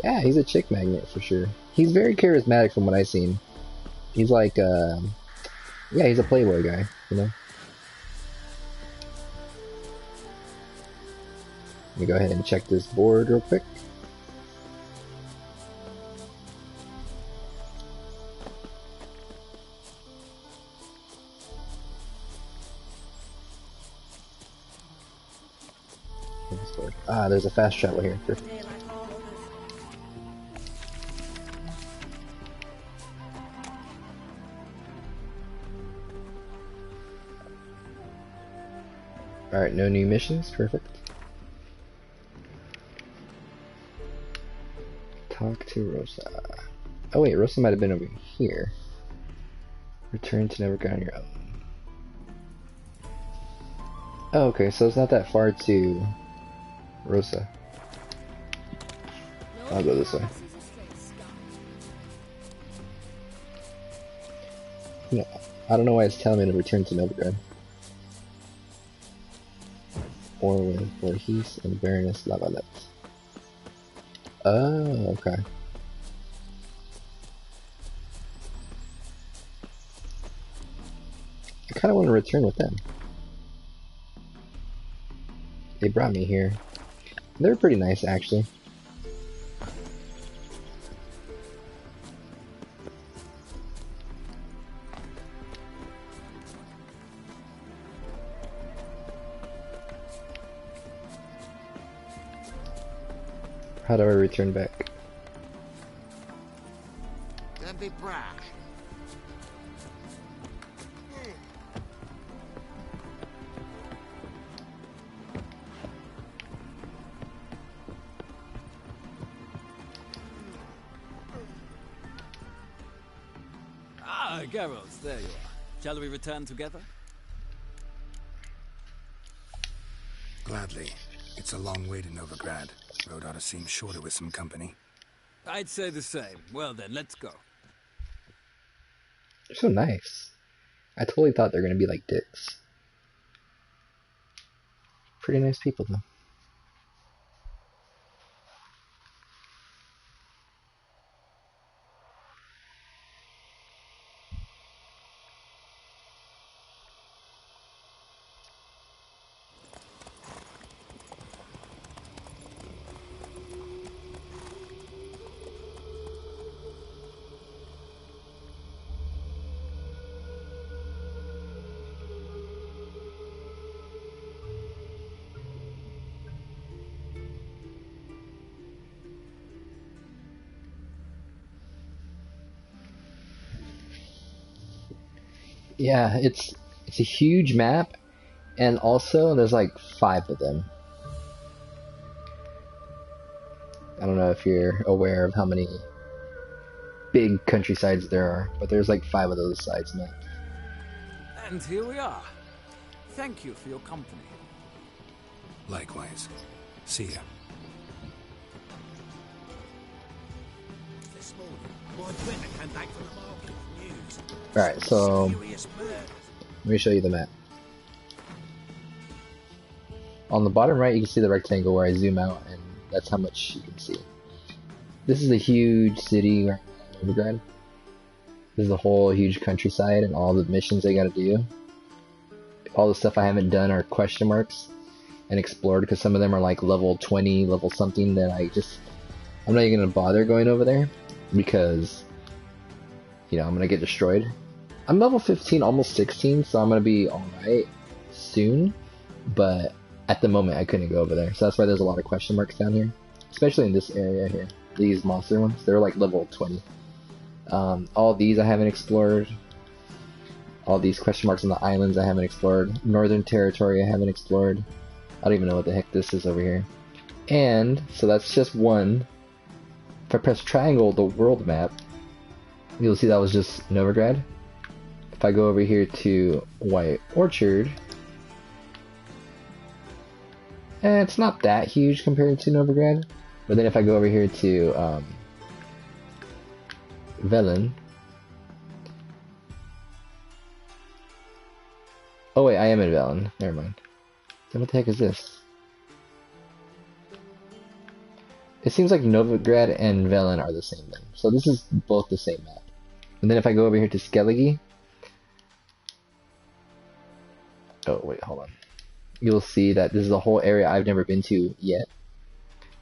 Yeah, he's a chick magnet for sure. He's very charismatic from what I've seen. He's like, yeah, he's a playboy guy, you know? Let me go ahead and check this board real quick. Ah, there's a fast travel here. Perfect. Alright, no new missions. Perfect. Talk to Rosa. Oh wait, Rosa might have been over here. Return to Nevergrad on your own. Oh, okay, so it's not that far to Rosa. I'll go this way. No, I don't know why it's telling me to return to Novigrad. Or with Voorhees and Baroness Lavalette. Oh, okay. I kind of want to return with them. They brought me here. They're pretty nice, actually. How do I return back? Don't be brash. Ah, Geralt, there you are. Shall we return together? Gladly. It's a long way to Novigrad. Road ought to seem shorter with some company. I'd say the same. Well then, let's go. They're so nice. I totally thought they were gonna be like dicks. Pretty nice people though. Yeah, it's a huge map, and also there's like 5 of them. I don't know if you're aware of how many big countrysides there are, but there's like 5 of those sides maps. And here we are. Thank you for your company. Likewise. See ya. This morning, my printer came back from the market with news. Alright, so Serious murder. let me show you the map. On the bottom right, you can see the rectangle where I zoom out, and that's how much you can see. This is a huge city, Novigrad. This is a whole huge countryside, and all the missions I gotta do. All the stuff I haven't done are question marks and explored, because some of them are like level 20, level something that I'm not even gonna bother going over there, because, you know, I'm gonna get destroyed. I'm level 15, almost 16, so I'm gonna be alright soon, but at the moment I couldn't go over there, so that's why there's a lot of question marks down here, especially in this area here. These monster ones, they're like level 20. All these I haven't explored. All these question marks on the islands I haven't explored. Northern Territory I haven't explored. I don't even know what the heck this is over here. And, so that's just one. If I press triangle, the world map, you'll see that was just Novigrad. If I go over here to White Orchard, it's not that huge compared to Novigrad. But then if I go over here to Velen. Oh wait, I am in Velen. Never mind. Then what the heck is this? It seems like Novigrad and Velen are the same thing. So this is both the same map. And then if I go over here to Skellige. Oh wait, hold on. You'll see that this is a whole area I've never been to yet.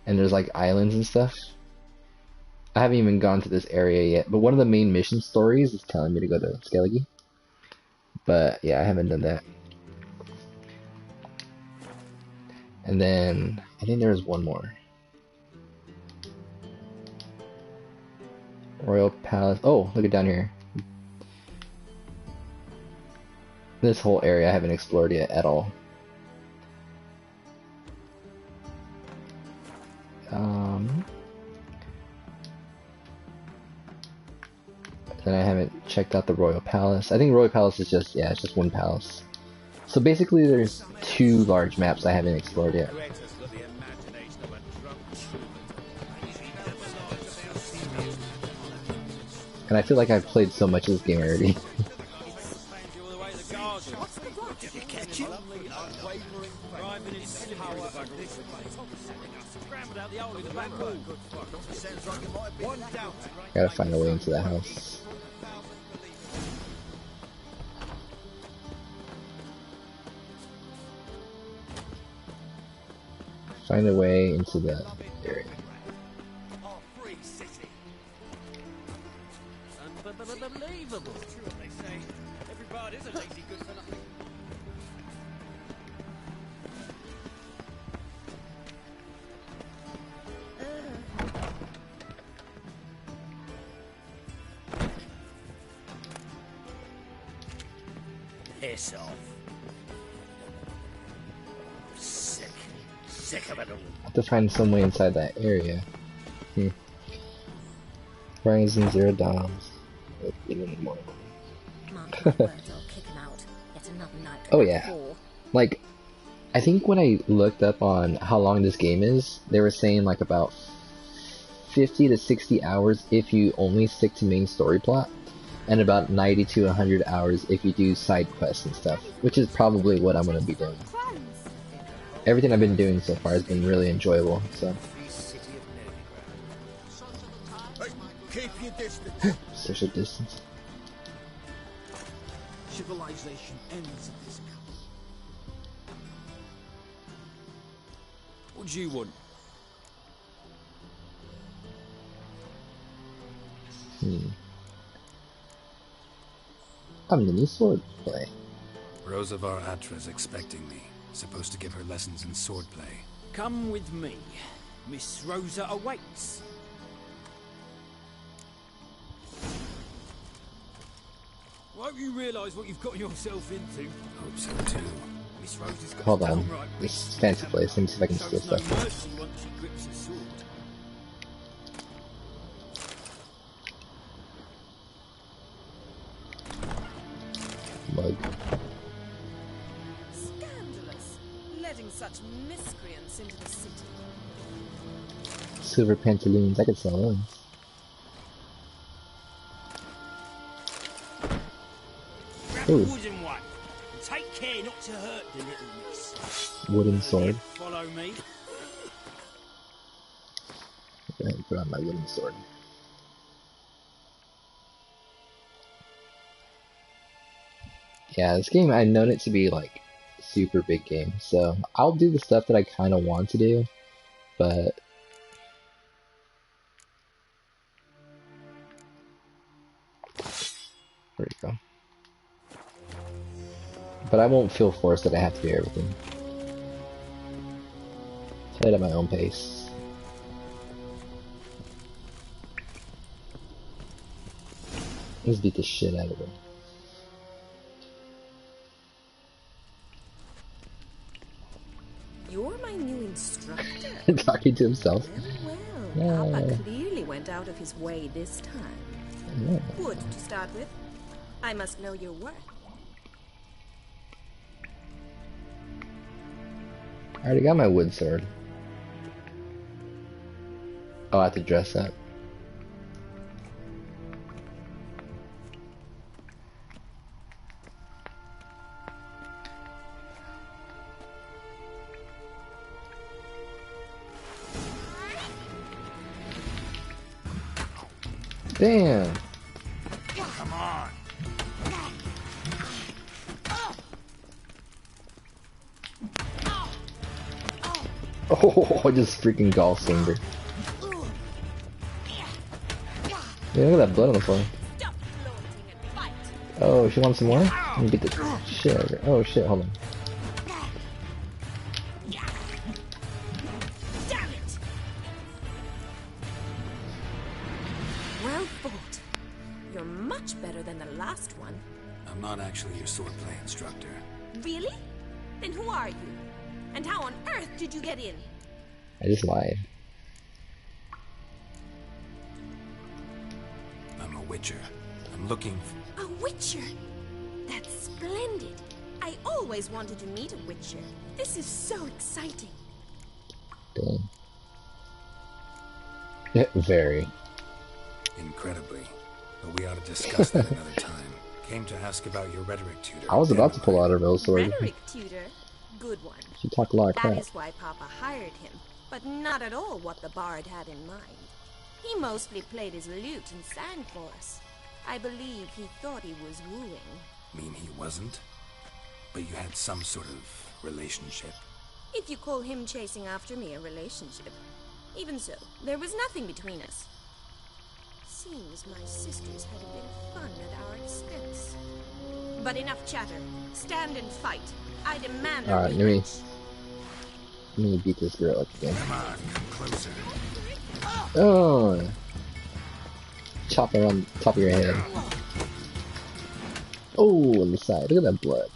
And there's like islands and stuff. I haven't even gone to this area yet, but one of the main mission stories is telling me to go to Skellige. But yeah, I haven't done that. And then I think there's one more. Royal Palace. Oh, look at down here. This whole area I haven't explored yet at all. Then I haven't checked out the Royal Palace. I think Royal Palace is just, yeah, it's just one palace. So basically there's two large maps I haven't explored yet. And I feel like I've played so much of this game already. Gotta find a way into the house. Find a way into the area. Unbelievable. They say every bard is a lazy good for nothing. Piss off. Sick of it all. I have to find some way inside that area. Rising 0 Doms. Even more. Oh yeah. Like, I think when I looked up on how long this game is, they were saying like about 50 to 60 hours if you only stick to main story plot, and about 90 to 100 hours if you do side quests and stuff, which is probably what I'm going to be doing. Everything I've been doing so far has been really enjoyable, so. Keep your distance. Social distance. Civilization ends at this hour. What do you want? I'm the new swordplay. Rosavar Atra's expecting me. Supposed to give her lessons in swordplay. Come with me. Miss Rosa awaits. Won't you realise what you've got yourself into? Hope so too. Miss Rosa's got Hold on. downright This fancy place. Let me see if I can steal shows no stuff. mercy once she grips her sword. Mug. silver pantaloons. I could sell those. Grab a wooden one. And take care not to hurt the little miss. Wooden sword. Follow me. Go ahead and put on my wooden sword. Yeah, this game, I've known it to be like super big game, so I'll do the stuff that I kind of want to do, but there we go. But I won't feel forced that I have to do everything. Play it at my own pace. Let's beat the shit out of him. You're my new instructor. Talking to himself. Well, Papa clearly went out of his way this time. Yeah. Wood to start with. I must know your worth. I already got my wood sword. Oh, I have to dress up. Damn. Come on. Oh, just freaking golf slinger. Yeah, look at that blood on the floor. Oh, she wants some more? Let me beat the shit out of her. Oh shit, hold on. Well fought. You're much better than the last one. I'm not actually your swordplay instructor. Really? Then who are you? And how on earth did you get in? I just lied. I'm a witcher. I'm looking for... A witcher? That's splendid. I always wanted to meet a witcher. This is so exciting. Damn. Yeah, very. Incredibly. But we ought to discuss that another time. Came to ask about your rhetoric tutor. I was about to pull out a real sword. Rhetoric tutor? Good one. She talked a lot of crap. That is why Papa hired him, but not at all what the bard had in mind. He mostly played his lute and sang for us. I believe he thought he was wooing. Mean he wasn't? But you had some sort of relationship? If you call him chasing after me a relationship. Even so, there was nothing between us. Seems my sisters had a bit of fun at our expense. But enough chatter. Stand and fight. I demand a Alright, let me beat this girl up again. Come on, come closer. Oh! Chop her on top of your head. Oh, on the side. Look at that blood.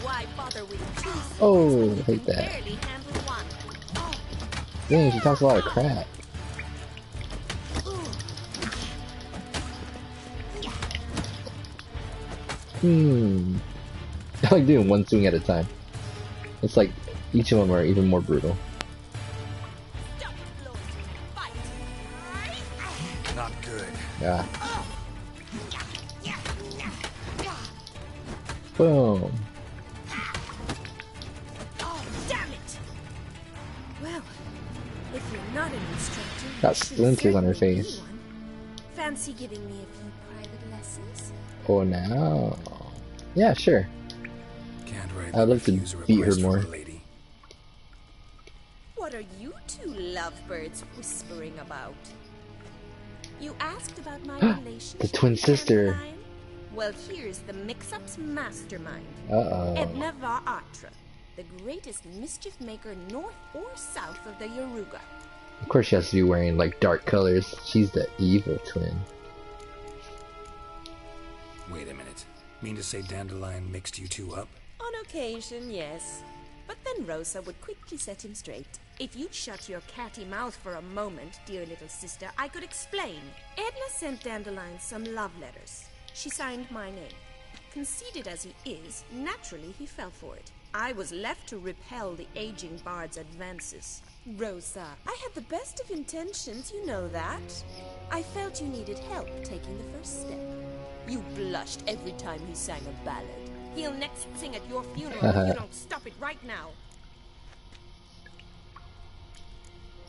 Why bother with two swords Oh, when I you hate can that. barely handle one? Dang, she talks a lot of crap. I like doing one swing at a time. It's like each of them are even more brutal. Not good. Yeah. Boom. Oh, damn it! Well, if you're not an instructor, Got you should splinters on her certainly be face. one. Fancy giving me a few private lessons? Oh, now. Yeah, sure. Can't write I'd love to refuse a beat her request from more. a lady. What are you two lovebirds whispering about? You asked about my relationship The twin with sister. Dandelion? Well, here's the mix-up's mastermind. Uh-oh. Edna var Atra, the greatest mischief maker north or south of the Yaruga. Of course she has to be wearing, like, dark colors. She's the evil twin. Wait a minute. Mean to say Dandelion mixed you two up? On occasion, yes. But then Rosa would quickly set him straight. If you'd shut your catty mouth for a moment, dear little sister, I could explain. Edna sent Dandelion some love letters. She signed my name. Conceited as he is, naturally he fell for it. I was left to repel the aging bard's advances. Rosa, I had the best of intentions, you know that. I felt you needed help taking the first step. You blushed every time he sang a ballad. He'll next sing at your funeral if you don't stop it right now.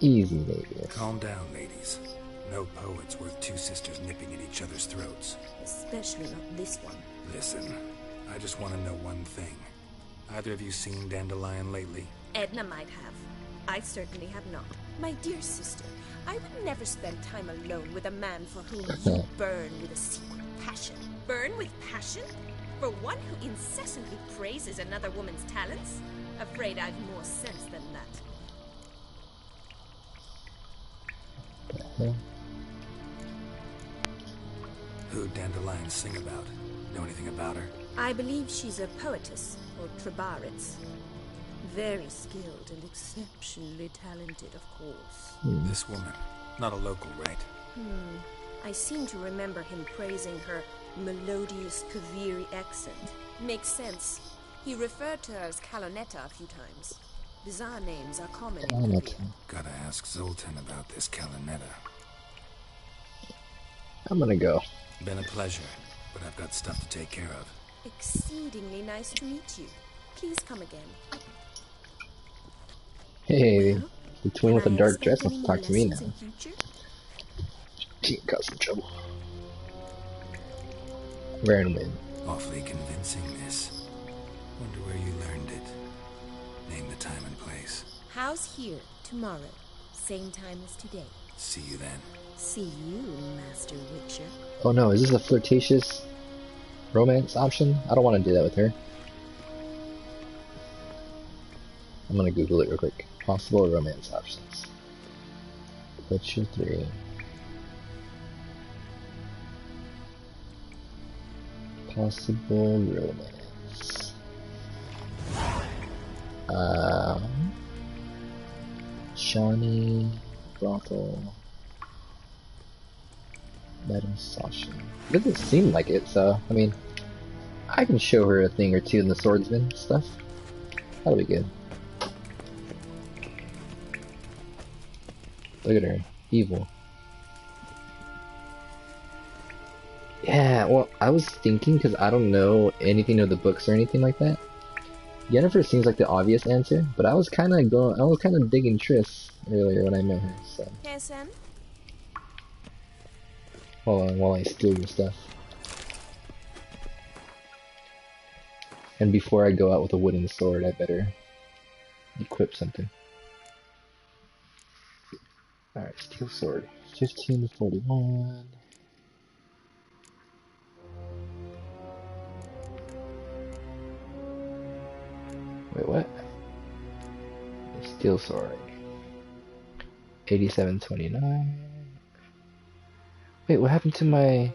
Easy, ladies. Calm down, ladies. No poet's worth two sisters nipping at each other's throats. Especially not this one. Listen, I just want to know one thing. Either of you seen Dandelion lately? Edna might have. I certainly have not. My dear sister, I would never spend time alone with a man for whom you burn with a secret passion. Burn with passion? For one who incessantly praises another woman's talents? Afraid I've more sense than that. Who'd Dandelion sing about? Know anything about her? I believe she's a poetess, or Trebaritz. Very skilled and exceptionally talented, of course. This woman, not a local, right? I seem to remember him praising her melodious Kaviri accent. Makes sense. He referred to her as Calonetta a few times. Bizarre names are common in Kavir. Gotta ask Zoltan about this Calonetta. I'm gonna go. Been a pleasure, but I've got stuff to take care of. Exceedingly nice to meet you. Please come again. Hey, the twin with the dark dress wants to talk to me now. She got some trouble. Win. Awfully convincing, miss. Wonder where you learned it. Name the time and place. House here, tomorrow. Same time as today. See you then. See you, Master Witcher. Oh no, is this a flirtatious romance option? I don't want to do that with her. I'm gonna Google it real quick. Possible romance options. Witcher 3. Possible romance. Shawnee, brothel, Madam Sasha. It doesn't seem like it, so I mean, I can show her a thing or two in the swordsman stuff. That'll be good. Look at her, evil. Yeah, well, I was thinking, because I don't know anything of the books or anything like that. Yennefer seems like the obvious answer, but I was kind of digging Triss earlier when I met her, so. Yes, Sam? Hold on while I steal your stuff. And before I go out with a wooden sword, I better equip something. Alright, steel sword. 15 to 41. Wait, what? Steel sword. 87.29. Wait, what happened to my...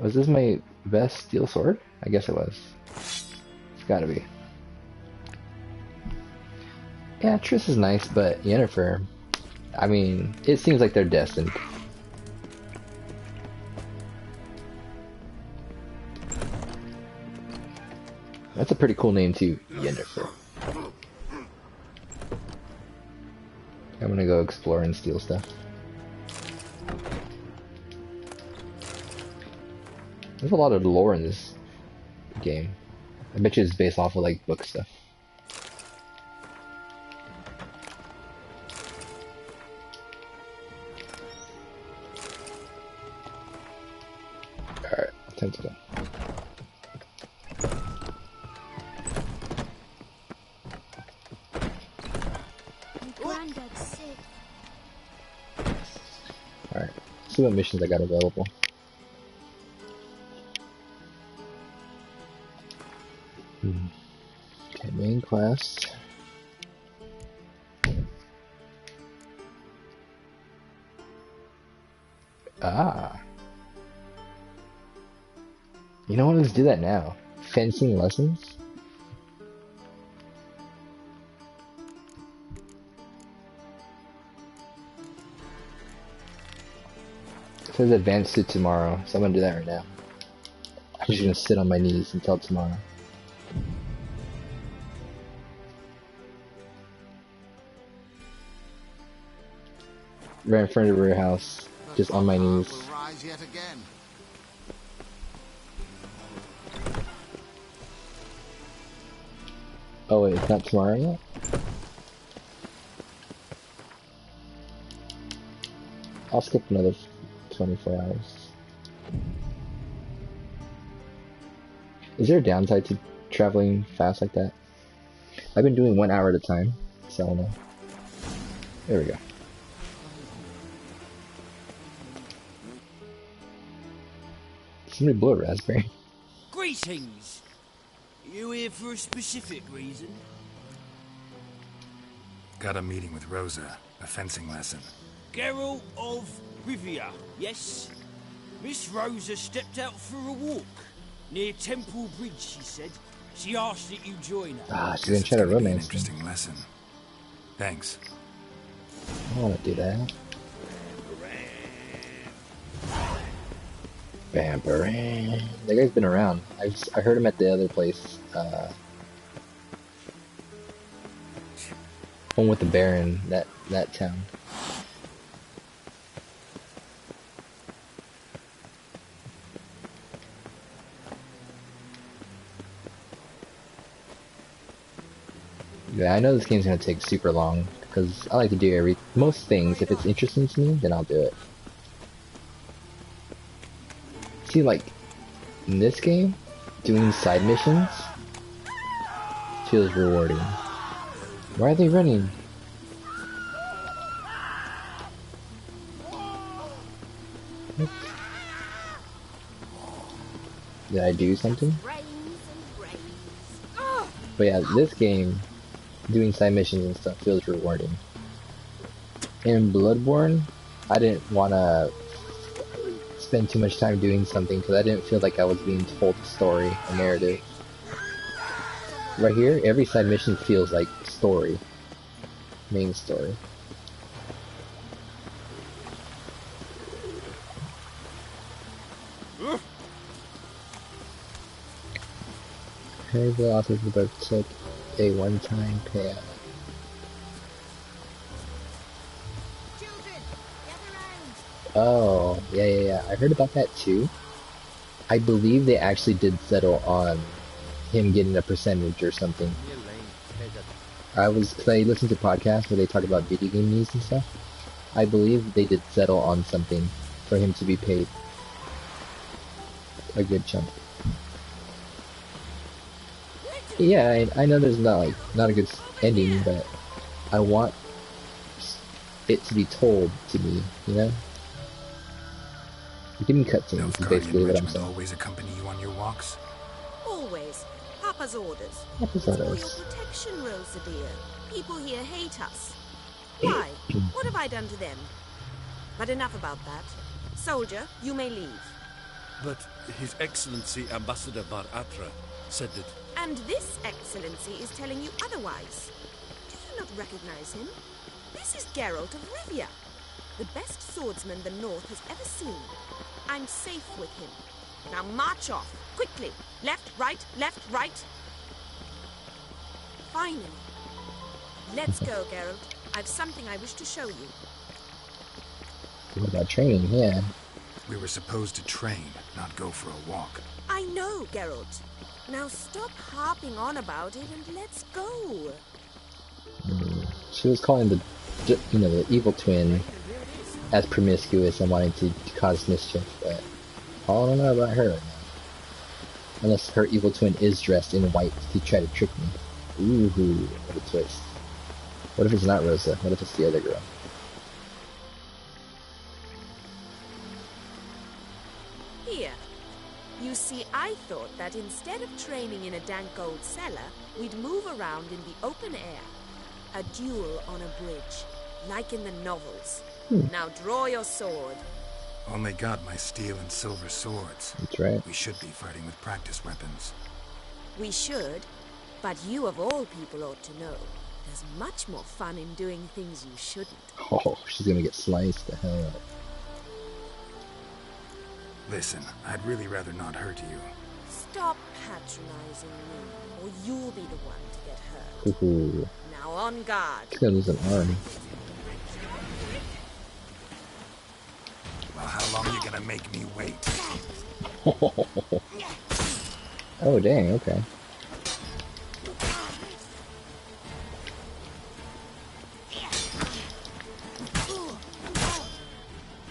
Was this my best steel sword? I guess it was. It's gotta be. Yeah, Triss is nice, but Yennefer... I mean, it seems like they're destined. That's a pretty cool name too, Yennefer. I'm gonna go explore and steal stuff. There's a lot of lore in this game. I bet you it's based off of like book stuff. Alright, time to go. Alright, see what missions I got available. Okay, main quest. Ah. You know what, let's do that now. Fencing lessons? It says advance to tomorrow, so I'm gonna do that right now. I'm just gonna sit on my knees until tomorrow. Right in front of the rear house, just on my knees. Will rise yet again. Oh wait, it's not tomorrow yet? I'll skip another 24 hours. Is there a downside to traveling fast like that? I've been doing 1 hour at a time, so I don't know. There we go. Somebody blew a raspberry. Greetings! You here for a specific reason? Got a meeting with Rosa, a fencing lesson. Geralt of Rivia, yes? Miss Rosa stepped out for a walk. Near Temple Bridge, she said. She asked that you join her. Ah, she's gonna try to romance me. Interesting lesson. Thanks. I don't wanna do that. Bambaran. That guy's been around. I heard him at the other place. One with the Baron, that town. Yeah, I know this game's gonna take super long because I like to do most things. If it's interesting to me, then I'll do it. See, like, in this game, doing side missions feels rewarding. Why are they running? What? Did I do something? But yeah, this game, doing side missions and stuff feels rewarding. In Bloodborne, I didn't want to spend too much time doing something because I didn't feel like I was being told a story, a narrative. Right here, every side mission feels like story. Main story. Harry the author of the book took a one-time payout. Oh, yeah. I heard about that too. I believe they actually did settle on him getting a percentage or something. I listened to podcasts where they talk about video game news and stuff. I believe they did settle on something for him to be paid. A good chunk. Yeah, I know there's not a good ending, but I want it to be told to me, you know? Give me cutscenes, is basically what I'm saying. Always accompany you on your walks? Always. Papa's orders. Papa's it's orders. for your protection, Rosa dear. People here hate us. Why? What have I done to them? But enough about that. Soldier, you may leave. But His Excellency Ambassador Bar Atra said that... And this Excellency is telling you otherwise. Do you not recognize him? This is Geralt of Rivia, the best swordsman the North has ever seen. I'm safe with him. Now march off, quickly. Left, right, left, Finally. Let's go, Geralt. I've something I wish to show you. What about training? Yeah. We were supposed to train, not go for a walk. I know, Geralt. Now stop harping on about it and let's go. She was calling the evil twin as promiscuous and wanting to cause mischief, but I don't know about her right now. Unless her evil twin is dressed in white to try to trick me. Ooh, what a twist. What if it's not Rosa? What if it's the other girl? Here. You see, I thought that instead of training in a dank old cellar, we'd move around in the open air. A duel on a bridge, like in the novels. Now draw your sword. Only got my steel and silver swords. That's right. We should be fighting with practice weapons. We should, but you of all people ought to know. There's much more fun in doing things you shouldn't. Oh, she's gonna get sliced the hell up. Listen, I'd really rather not hurt you. Stop patronizing me, or you'll be the one to get hurt. Ooh. Now on guard. He's gonna lose an arm. Well, how long are you gonna make me wait? Oh, dang, okay.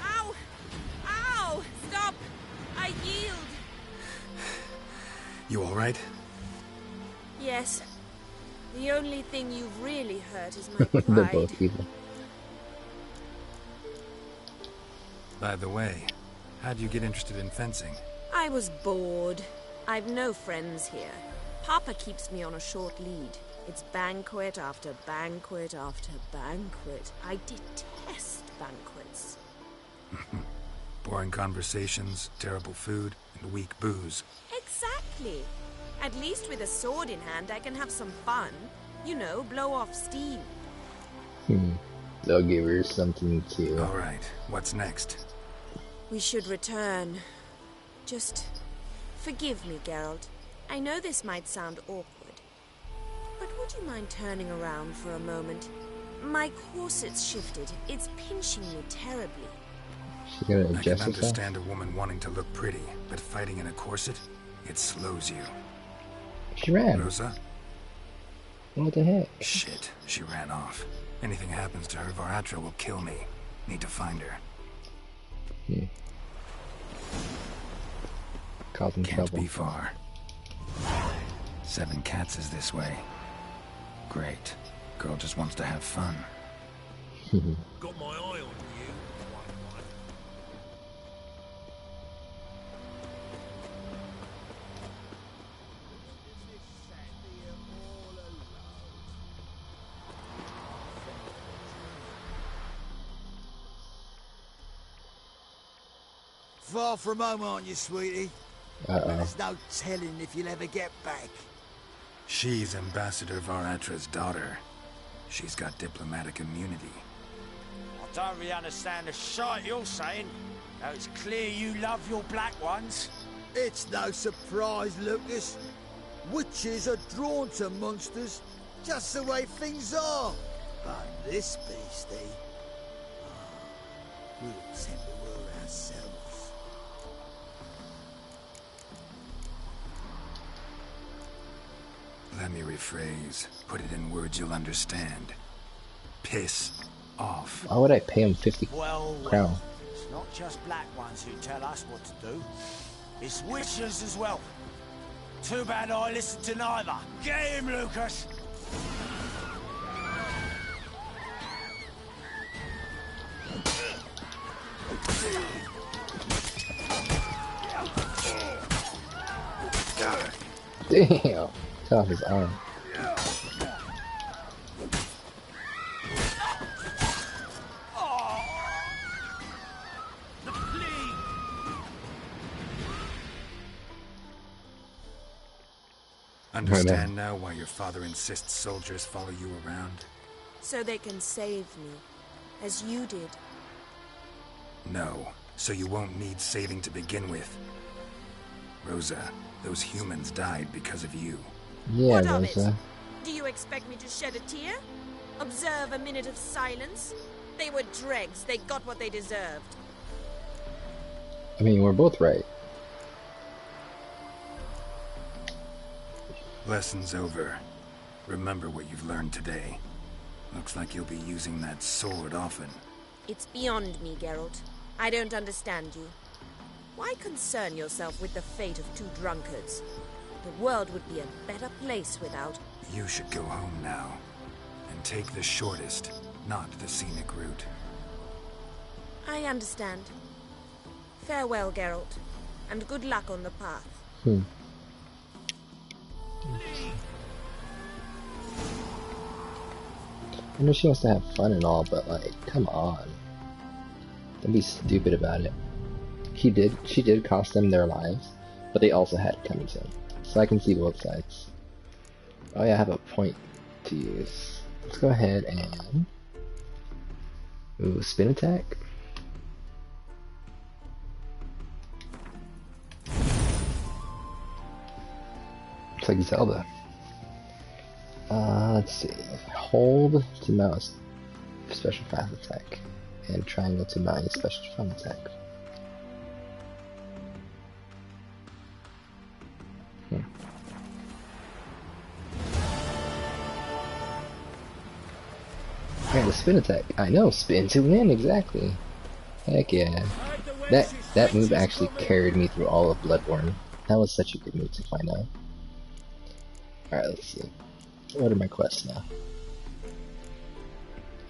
Ow! Ow! Stop! I yield! You alright? Yes. The only thing you've really hurt is my They're pride. both evil. By the way, how'd you get interested in fencing? I was bored. I've no friends here. Papa keeps me on a short lead. It's banquet after banquet after banquet. I detest banquets. Boring conversations, terrible food, and weak booze. Exactly. At least with a sword in hand, I can have some fun. You know, blow off steam. They'll give her something to... Alright, what's next? We should return. Just forgive me, Geralt. I know this might sound awkward, but would you mind turning around for a moment? My corset's shifted. It's pinching me terribly. She's gonna I adjust can herself? understand a woman wanting to look pretty, but fighting in a corset, it slows you. She ran. Rosa? What the heck? Shit, she ran off. Anything happens to her, Varatra will kill me. Need to find her. Causing Can't trouble. be far. 7 Cats is this way. Great. Girl just wants to have fun. Got my eye on you. Far from home, aren't you, sweetie? There's no telling if you'll ever get back. She's Ambassador Varatra's daughter. She's got diplomatic immunity. I don't really understand the shite you're saying. Though it's clear you love your black ones. It's no surprise, Lucas. Witches are drawn to monsters, just the way things are. But this beastie... we'll tend to her ourselves. Let me rephrase. Put it in words you'll understand. Piss off. Why would I pay him 50 Well, crown? it's not just black ones who tell us what to do. It's witches as well. Too bad I listened to neither. Get him, Lucas! Damn! Cut off his arm. Understand now why your father insists soldiers follow you around? So they can save me, as you did. No, so you won't need saving to begin with. Rosa, those humans died because of you. Yeah, What of Rosa. it? Do you expect me to shed a tear? Observe a minute of silence? They were dregs. They got what they deserved. I mean, we're both right. Lesson's over. Remember what you've learned today. Looks like you'll be using that sword often. It's beyond me, Geralt. I don't understand you. Why concern yourself with the fate of 2 drunkards? The world would be a better place without... You should go home now. And take the shortest, not the scenic route. I understand. Farewell, Geralt. And good luck on the path. I know she wants to have fun and all, but like, come on. Don't be stupid about it. She did cost them their lives, but they also had it coming to them. So I can see both sides. Oh yeah, I have a point to use. Let's go ahead and... Ooh, spin attack? It's like Zelda. Let's see. Hold to mouse special fast attack, and triangle to mount special fun attack. Yeah, the spin attack. I know, spin to win, exactly. Heck yeah. That move actually carried me through all of Bloodborne. That was such a good move to find out. Alright, let's see. What are my quests now?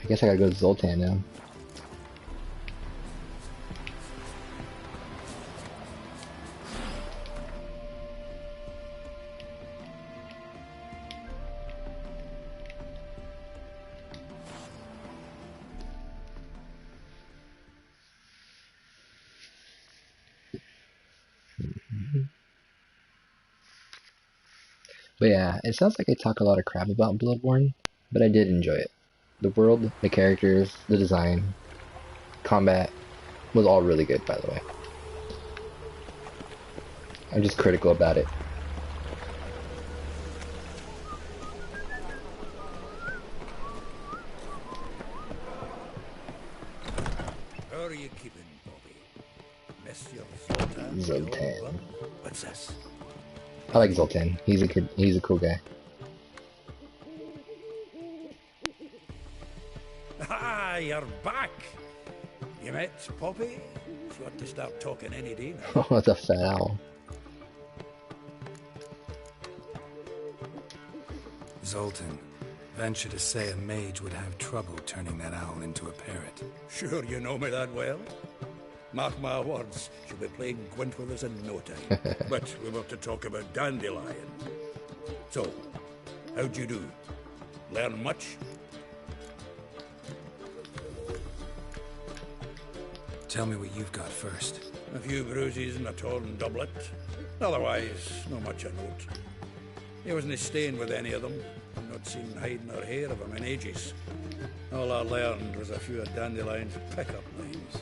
I guess I gotta go to Zoltan now. But yeah, it sounds like I talk a lot of crap about Bloodborne, but I did enjoy it. The world, the characters, the design, combat was all really good, by the way. I'm just critical about it. How are you keeping, Bobby? Monsieur Zoltan? Zoltan. What's this? I like Zoltan. He's a cool guy. Ah, you're back. You met Poppy? She ought to start talking any day now. Oh, it's a fat owl. Zoltan, venture to say a mage would have trouble turning that owl into a parrot. Sure you know me that well? Mark my words, she'll be playing Gwent with us in no time. But we were to talk about Dandelion. So, how'd you do? Learn much? Tell me what you've got first. A few bruises and a torn doublet. Otherwise, not much of note. He wasn't staying with any of them. I've not seen hiding or hair of him in ages. All I learned was a few of Dandelion's pick-up lines.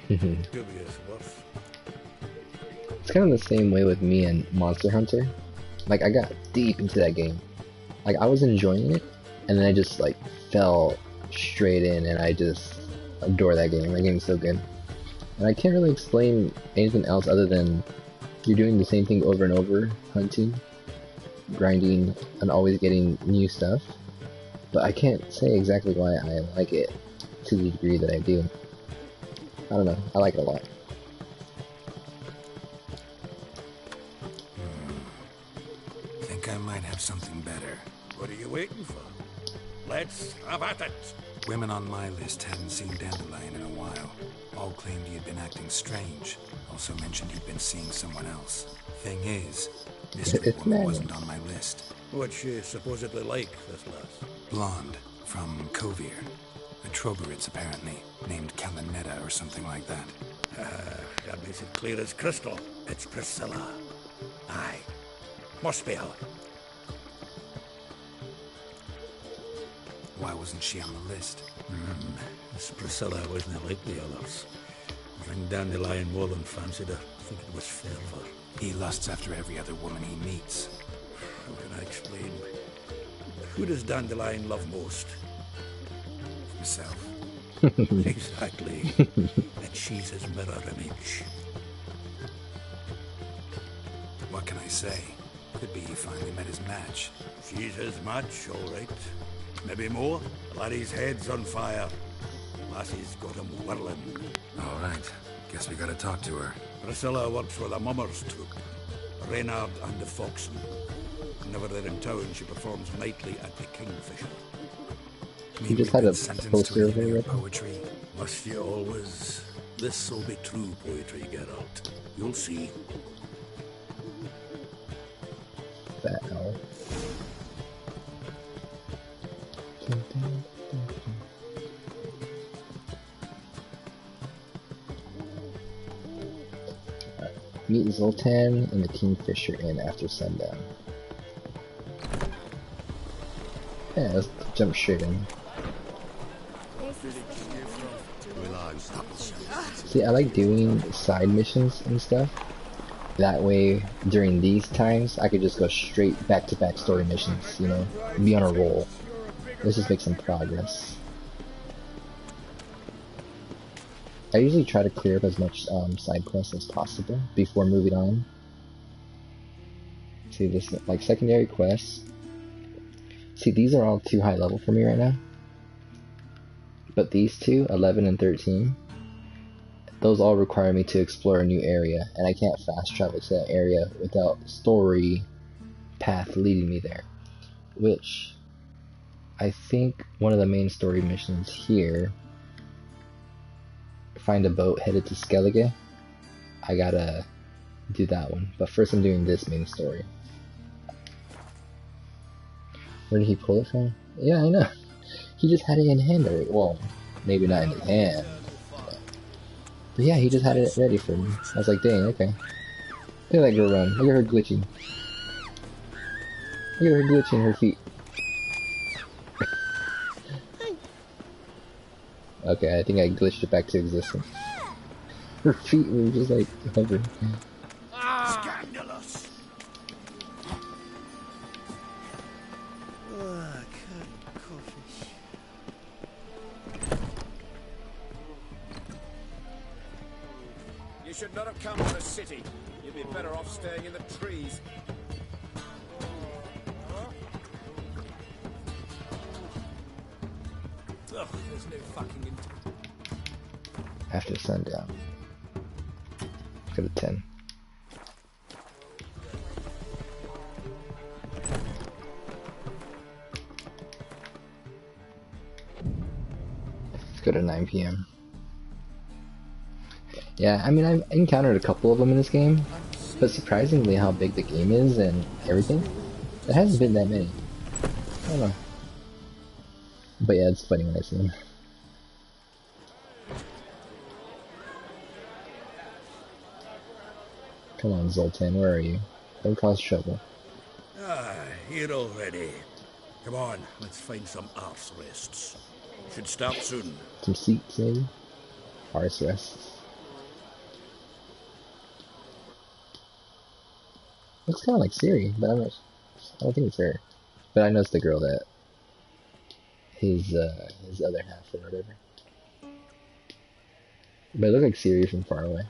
Dubious worth. It's kind of the same way with me and Monster Hunter. Like, I got deep into that game. Like, I was enjoying it, and then I just, like, fell straight in, and I just adore that game. That game is so good. And I can't really explain anything else other than you're doing the same thing over and over, hunting, grinding, and always getting new stuff. But I can't say exactly why I like it to the degree that I do. I don't know, I like it a lot. Think I might have something better. What are you waiting for? Let's have at it. Women on my list hadn't seen Dandelion in a while. All claimed he had been acting strange. Also mentioned he'd been seeing someone else. Thing is, this woman wasn't on my list. What's she supposedly like, this lass? Blonde, from Kovir. A Troberitz, apparently, named Kalinetta or something like that. That makes it clear as crystal. It's Priscilla. Aye. Must be her. Why wasn't she on the list? This Priscilla wasn't like the others. I think Dandelion more than fancied her. I think it was fervour. He lusts after every other woman he meets. How can I explain? Who does Dandelion love most? Himself. Exactly. And she's his mirror image. What can I say? Could be he finally met his match. She's his match, all right. Maybe more. Laddie's head's on fire. Lassie's got him whirling. All right. Guess we gotta talk to her. Priscilla works for the Mummers troupe. Reynard and the Foxen. Whenever they're in town, she performs nightly at the Kingfisher. You just had a poster of her. Poetry. Must you always? This'll be true poetry, Geralt. You'll see. Fat owl. Meet Zoltan in the Kingfisher Inn after sundown. Yeah, let's jump straight in. See, I like doing side missions and stuff, That way, during these times, I could just go straight back-to-back story missions, you know, be on a roll. Let's just make some progress. I usually try to clear up as much side quests as possible before moving on to this, like, secondary quests. See, these are all too high level for me right now. But these two, 11 and 13, those all require me to explore a new area, and I can't fast travel to that area without story path leading me there. Which, I think one of the main story missions here, find a boat headed to Skellige. I gotta do that one, but first I'm doing this main story. Where did he pull it from? Yeah, I know. He just had it in hand already. Well, maybe not in his hand. But yeah, he just had it ready for me. I was like, dang, okay. Look at that girl run. Look at her glitching. Look at her glitching her feet. Okay, I think I glitched it back to existence. Her feet were just like hovering. Scandalous! You should not have come to the city. You'd be better off staying in the trees. Ugh, there's no fucking After sundown. Go to 10. Let's go to 9 p.m. Yeah, I mean, I've encountered a couple of them in this game, but surprisingly how big the game is and everything, there hasn't been that many. I don't know. But yeah, it's funny when I see them. Come on, Zoltan, where are you? Don't cause trouble. Ah, here already. Come on, let's find some arse rests. Should start soon. Some seats, maybe? Arse rests. Looks kind of like Siri, but I don't think it's her. But I know it's the girl that his other half or whatever. But it looked like Siri from far away.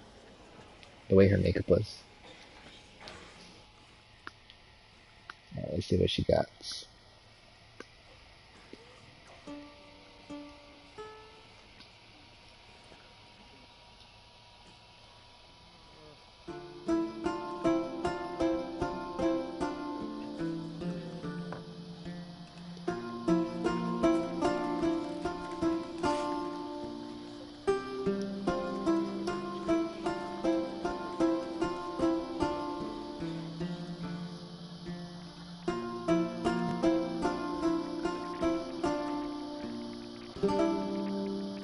The way her makeup was. Alright, let's see what she got.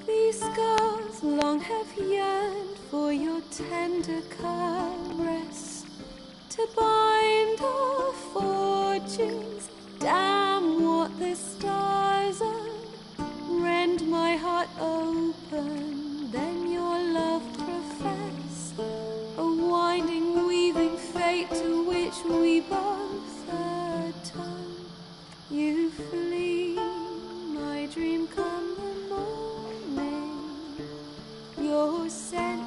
These scars long have yearned for your tender caress, to bind our fortunes. Damn what the stars are. Rend my heart open, then your love profess. A winding, weaving fate to which we both atone. You flee, my dream come the morning. Your scent,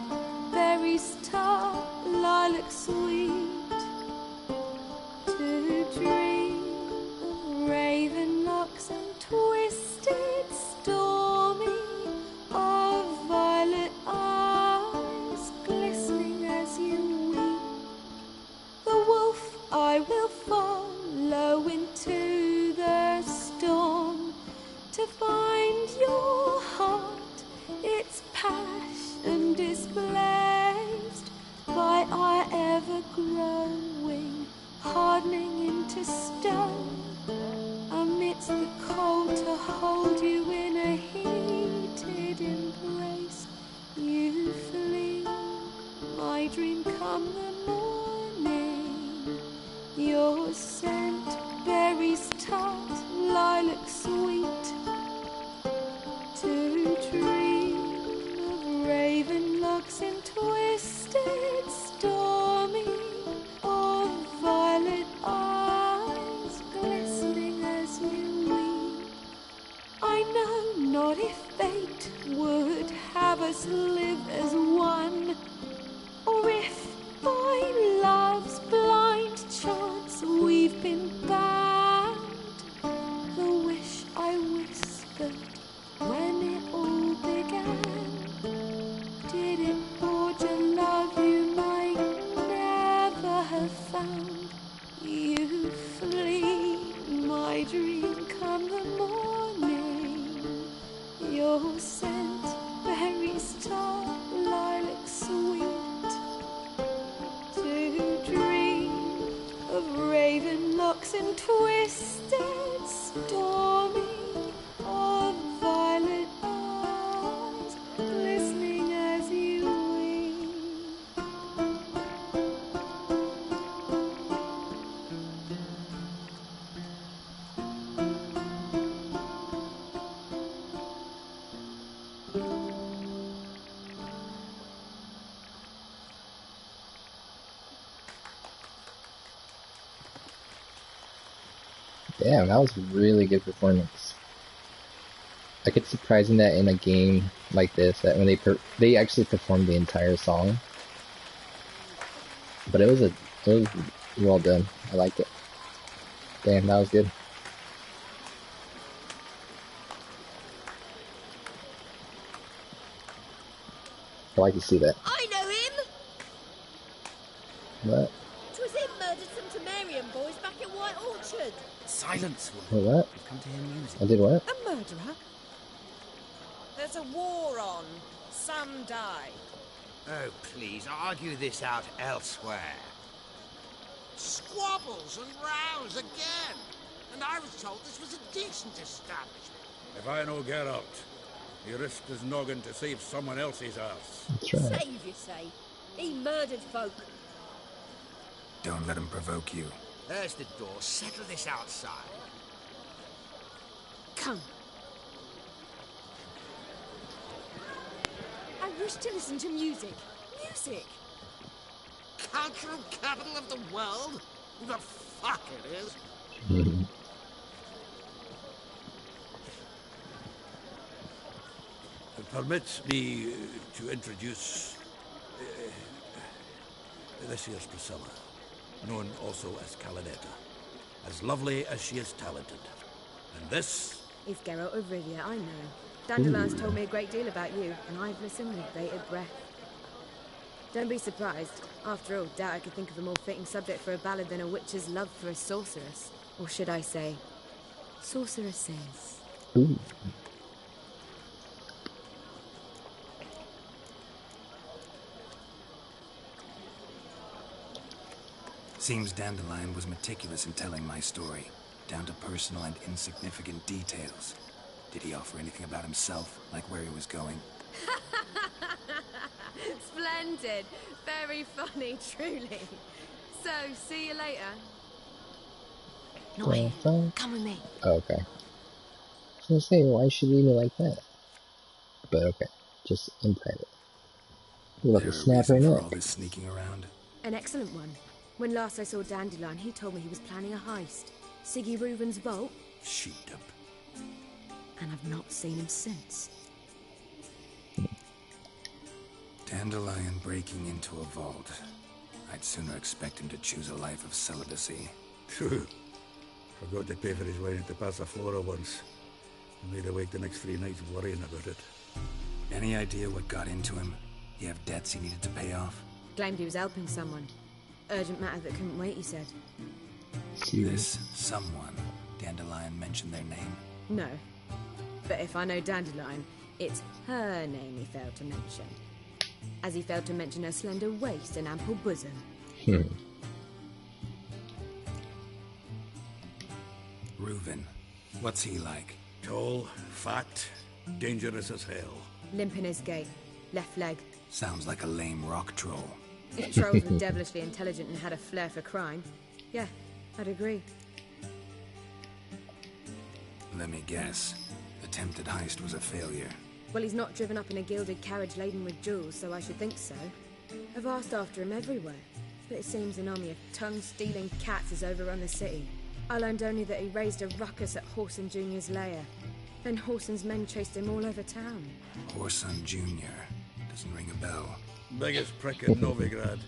berries tart, lilac sweet. To dream of raven locks and twisted, stormy, of violet eyes glistening as you weep. The wolf I will follow into the storm, to find your heart, its passion displaced by our ever-growing, hardening into stone. Amidst the cold, to hold you in a heated embrace. You flee, my dream come the morning. Your scent, berries tart, lilac sweet. To dream of raven locks and twisted, stormy, dark and twisted, stormy, of violet eyes, glistening as you weep. Damn, that was a really good performance. Like, it's surprising that in a game like this, that when they actually performed the entire song. But it was well done. I liked it. Damn, that was good. I like to see that. I know him! What? 'Twas him murdered some Temerian boys back at White Orchard. Silence, woman. Wait, what? We've come to hear music. I did what? A murderer? There's a war on. Some die. Oh, please, argue this out elsewhere. Squabbles and rows again. And I was told this was a decent establishment. If I know Geralt, he risked his noggin to save someone else's ass. That's right. Save, you say? He murdered folk. Don't let him provoke you. There's the door. Settle this outside. Come. I wish to listen to music. Music! Cultural capital of the world? Who the fuck it is? Permit me to introduce... this here's Priscilla, known also as Calinetta. As lovely as she is talented. And this... Is Geralt of Rivia, I know. Dandelion's told me a great deal about you, and I've listened with bated breath. Don't be surprised. After all, doubt I could think of a more fitting subject for a ballad than a witch's love for a sorceress. Or should I say, sorceresses. Ooh. Seems Dandelion was meticulous in telling my story, down to personal and insignificant details. Did he offer anything about himself, like where he was going? Splendid. Very funny, truly. So, see you later. Well, Come with me. oh, okay. I was gonna say, why should he leave me like that? But okay, just in private. You're about to snap her For neck. all this sneaking around? An excellent one. When last I saw Dandelion, he told me he was planning a heist. Siggy Reuben's vault. Sheeped up. And I've not seen him since. Dandelion breaking into a vault. I'd sooner expect him to choose a life of celibacy. True. Forgot to pay for his wine at the Passaflora once. And laid awake the next 3 nights worrying about it. Any idea what got into him? He have debts he needed to pay off? Claimed he was helping someone. Urgent matter that couldn't wait, he said. This someone, Dandelion mentioned their name? No. But if I know Dandelion, it's her name he failed to mention. As he failed to mention her slender waist and ample bosom. Reuven. What's he like? Tall, fat, dangerous as hell. Limp in his gait. Left leg. Sounds like a lame rock troll. If trolls were devilishly intelligent and had a flair for crime, yeah, I'd agree. Let me guess. Attempted heist was a failure. Well, he's not driven up in a gilded carriage laden with jewels, so I should think so. I've asked after him everywhere, but it seems an army of tongue-stealing cats has overrun the city. I learned only that he raised a ruckus at Horson Jr.'s lair. Then Horson's men chased him all over town. Horson Jr. Doesn't ring a bell. Biggest prick in Novigrad.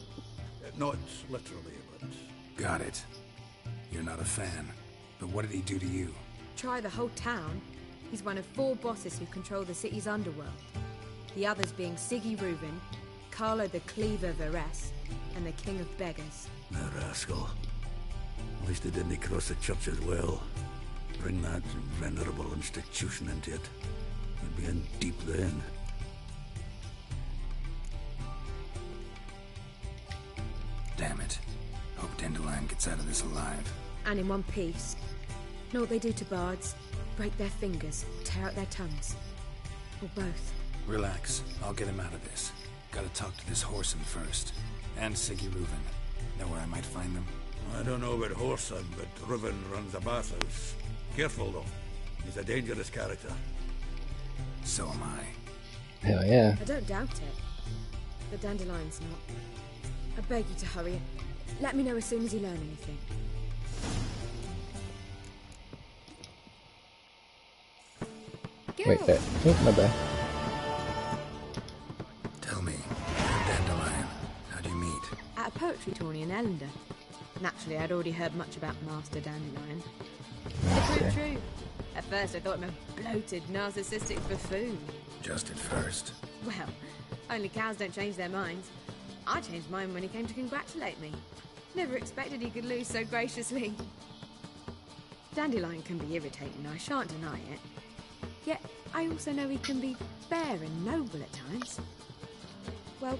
Not literally, but... Got it. You're not a fan. But what did he do to you? Try the whole town. He's one of 4 bosses who control the city's underworld. The others being Siggy Reuben, Carlo the Cleaver Varese, and the King of Beggars. A rascal. At least they didn't cross the church as well. Bring that venerable institution into it. You'd be in deep then. Damn it. Hope Dandelion gets out of this alive. and in one piece. Know what they do to bards? Break their fingers, tear out their tongues. Or both. Relax. I'll get him out of this. Gotta talk to this Whoreson first. And Siggy Reuven. Know where I might find them? I don't know about Whoreson, but Reuven runs a bathhouse. Careful, though. He's a dangerous character. So am I. Hell yeah. I don't doubt it. But Dandelion's not. I beg you to hurry. Let me know as soon as you learn anything. Wait, oh, my bad. Tell me, Dandelion, how'd you meet? At a poetry tourney in Ellender. Naturally, I'd already heard much about Master Dandelion. True. At first, I thought him a bloated, narcissistic buffoon. Just at first. Well, only cows don't change their minds. I changed mine when he came to congratulate me. Never expected he could lose so graciously. Dandelion can be irritating, I shan't deny it. Yet, I also know he can be fair and noble at times. Well,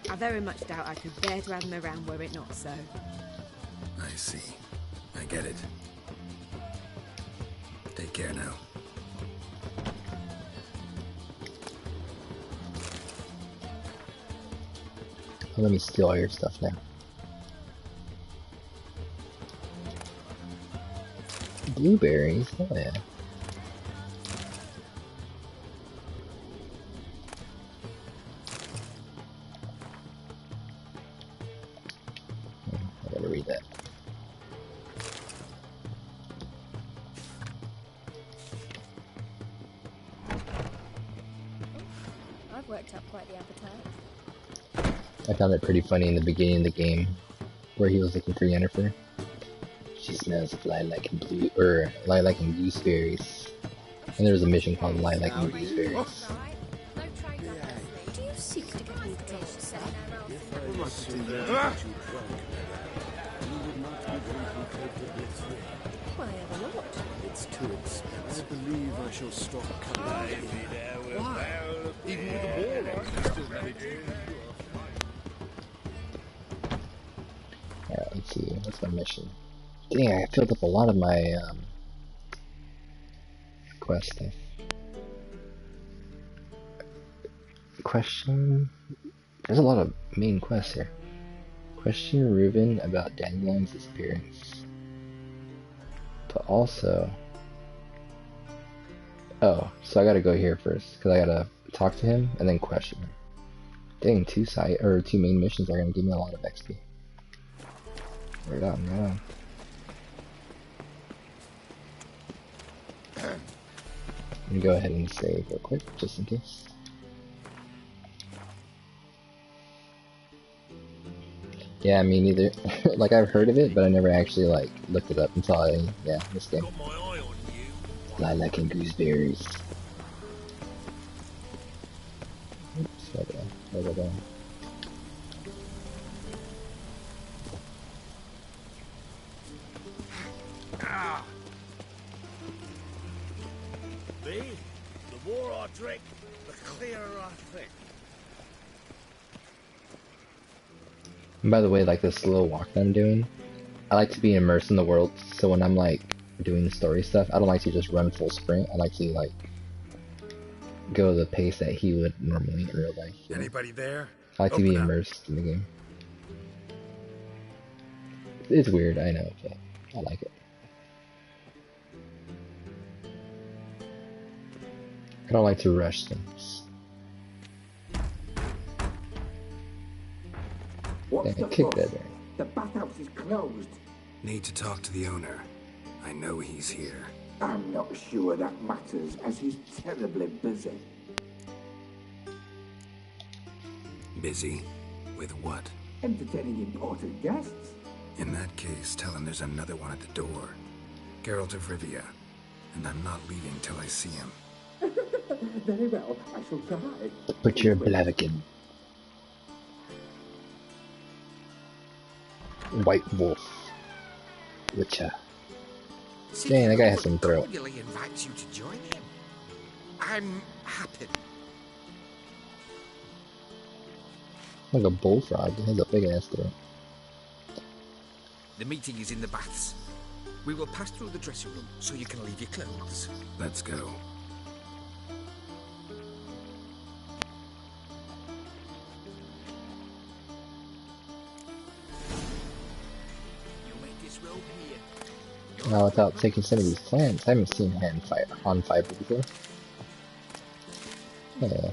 I very much doubt I could bear to have him around were it not so. I see. I get it. Take care now. Let me steal all your stuff now. Blueberries? Oh yeah. I gotta read that. I've worked up quite the appetite. I found it pretty funny in the beginning of the game, where he was looking for Yennefer. She smells of lilac and lilac and gooseberries. And there was a mission called Lilac and Gooseberries. Do you seek to get me drunk, sir? Why, ever not? It's too expensive. I believe I shall stop coming. Why? Even with the ball on. Alright, let's see. What's my mission? Dang, I filled up a lot of my quest stuff. Question. There's a lot of main quests here. Question Reuven about Dandelion's disappearance. But also. Oh, so I gotta go here first, because I gotta talk to him and then question him. Dang, two main missions are gonna give me a lot of XP. Right on, right on. Let me go ahead and save real quick, just in case. Yeah, me neither. Like, I've heard of it, but I never actually, like, looked it up until this game. Lilac and gooseberries. Oops, where did I go? Me? The more I drink, the clearer I think. And by the way, like this little walk that I'm doing, I like to be immersed in the world, so when I'm like doing the story stuff, I don't like to just run full sprint. I like to like go the pace that he would normally in real life. Anybody there? I like to be immersed in the game. It's weird, I know, but I like it. I don't like to rush things. What's the kick fuss? that there. The bathhouse is closed. Need to talk to the owner. I know he's here. I'm not sure that matters, as he's terribly busy. Busy? With what? Entertaining important guests. In that case, tell him there's another one at the door. Geralt of Rivia. And I'm not leaving till I see him. Very well, I shall try. Put your blaviken. White Wolf. Witcher. Dang, that guy has some throat. Cordially invites you to join him. I'm happy. Like a bullfrog. It has a big ass throat. The meeting is in the baths. We will pass through the dressing room so you can leave your clothes. Let's go. Now, without taking some of these plants, I haven't seen hand fire on fiber before. Yeah.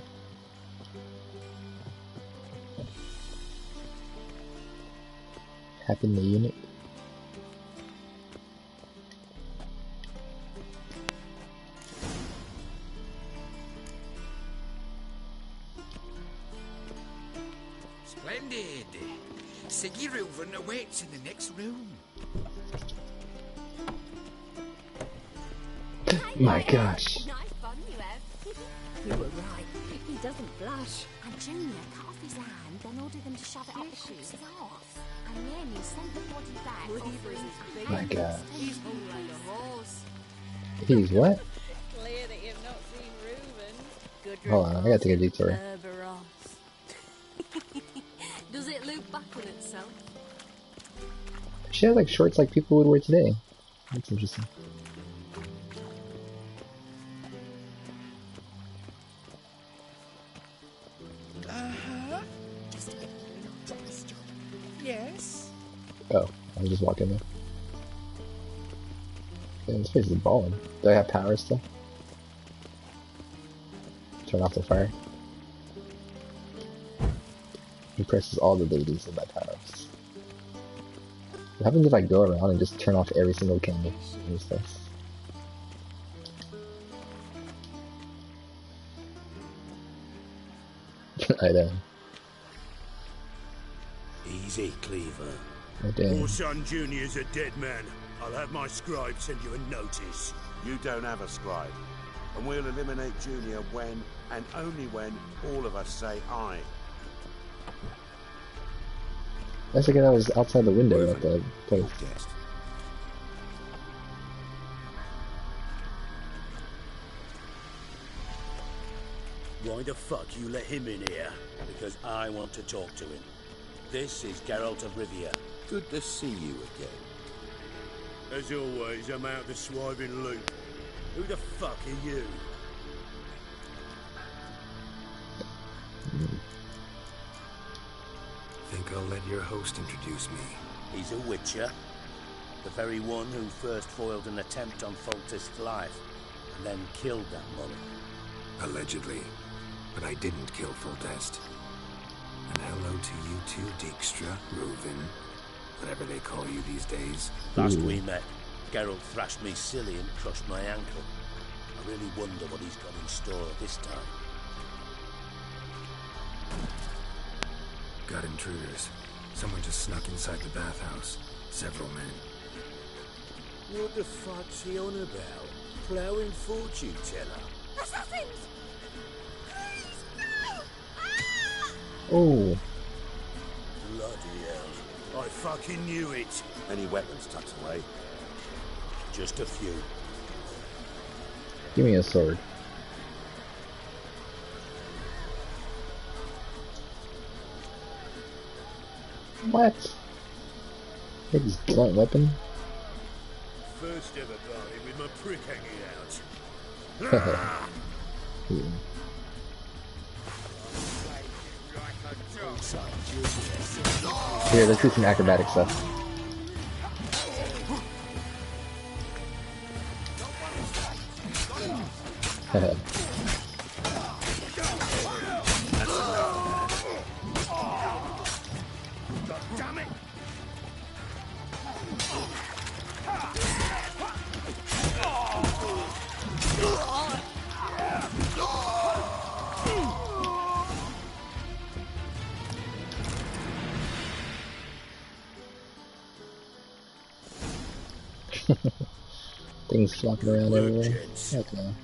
Happen the unit. Splendid. Siggy Reuven awaits in the next room. My gosh. Nice fun you have. You were right. He doesn't blush. And Junior cut off his hand, then ordered them to shove it up the corpse's arse. And then he sent the body back. My God. He's all like a horse. He's what? Clear that you've not seen Reuben. Good Hold on, I gotta take a detour. Kerberos. Does it loop back on itself? She has like shorts like people would wear today. That's interesting. Just a bit of gesture. Yes. Oh, I was just walking there. Yeah, this place is balling. Do I have power still? Turn off the fire. He presses all the ladies with my powers. What happens if I go around and just turn off every single candle in this place? I know. Easy, Cleaver. Oh, damn. Your son Junior's a dead man. I'll have my scribe send you a notice. You don't have a scribe. And we'll eliminate Junior when, and only when, all of us say aye. That's like I was outside the window at the place. Why the fuck you let him in here? Because I want to talk to him. This is Geralt of Rivia. Good to see you again. As always, I'm out the swiving loop. Who the fuck are you? Think I'll let your host introduce me. He's a witcher. The very one who first foiled an attempt on Foltest's life, and then killed that monk. Allegedly. But I didn't kill Foltest. And hello to you too, Dijkstra, Reuven, whatever they call you these days. Last we met, Geralt thrashed me silly and crushed my ankle. I really wonder what he's got in store this time. Got intruders. Someone just snuck inside the bathhouse. Several men. What the fuck's he on about? Plowing fortune teller? Assassins! Oh. Bloody hell. I fucking knew it. Any weapons tucked away? Just a few. Give me a sword. What? His blunt weapon? First ever party with my prick hanging out. Yeah. Here, let's do some acrobatic stuff. Damn it! Things flopping around everywhere. Okay.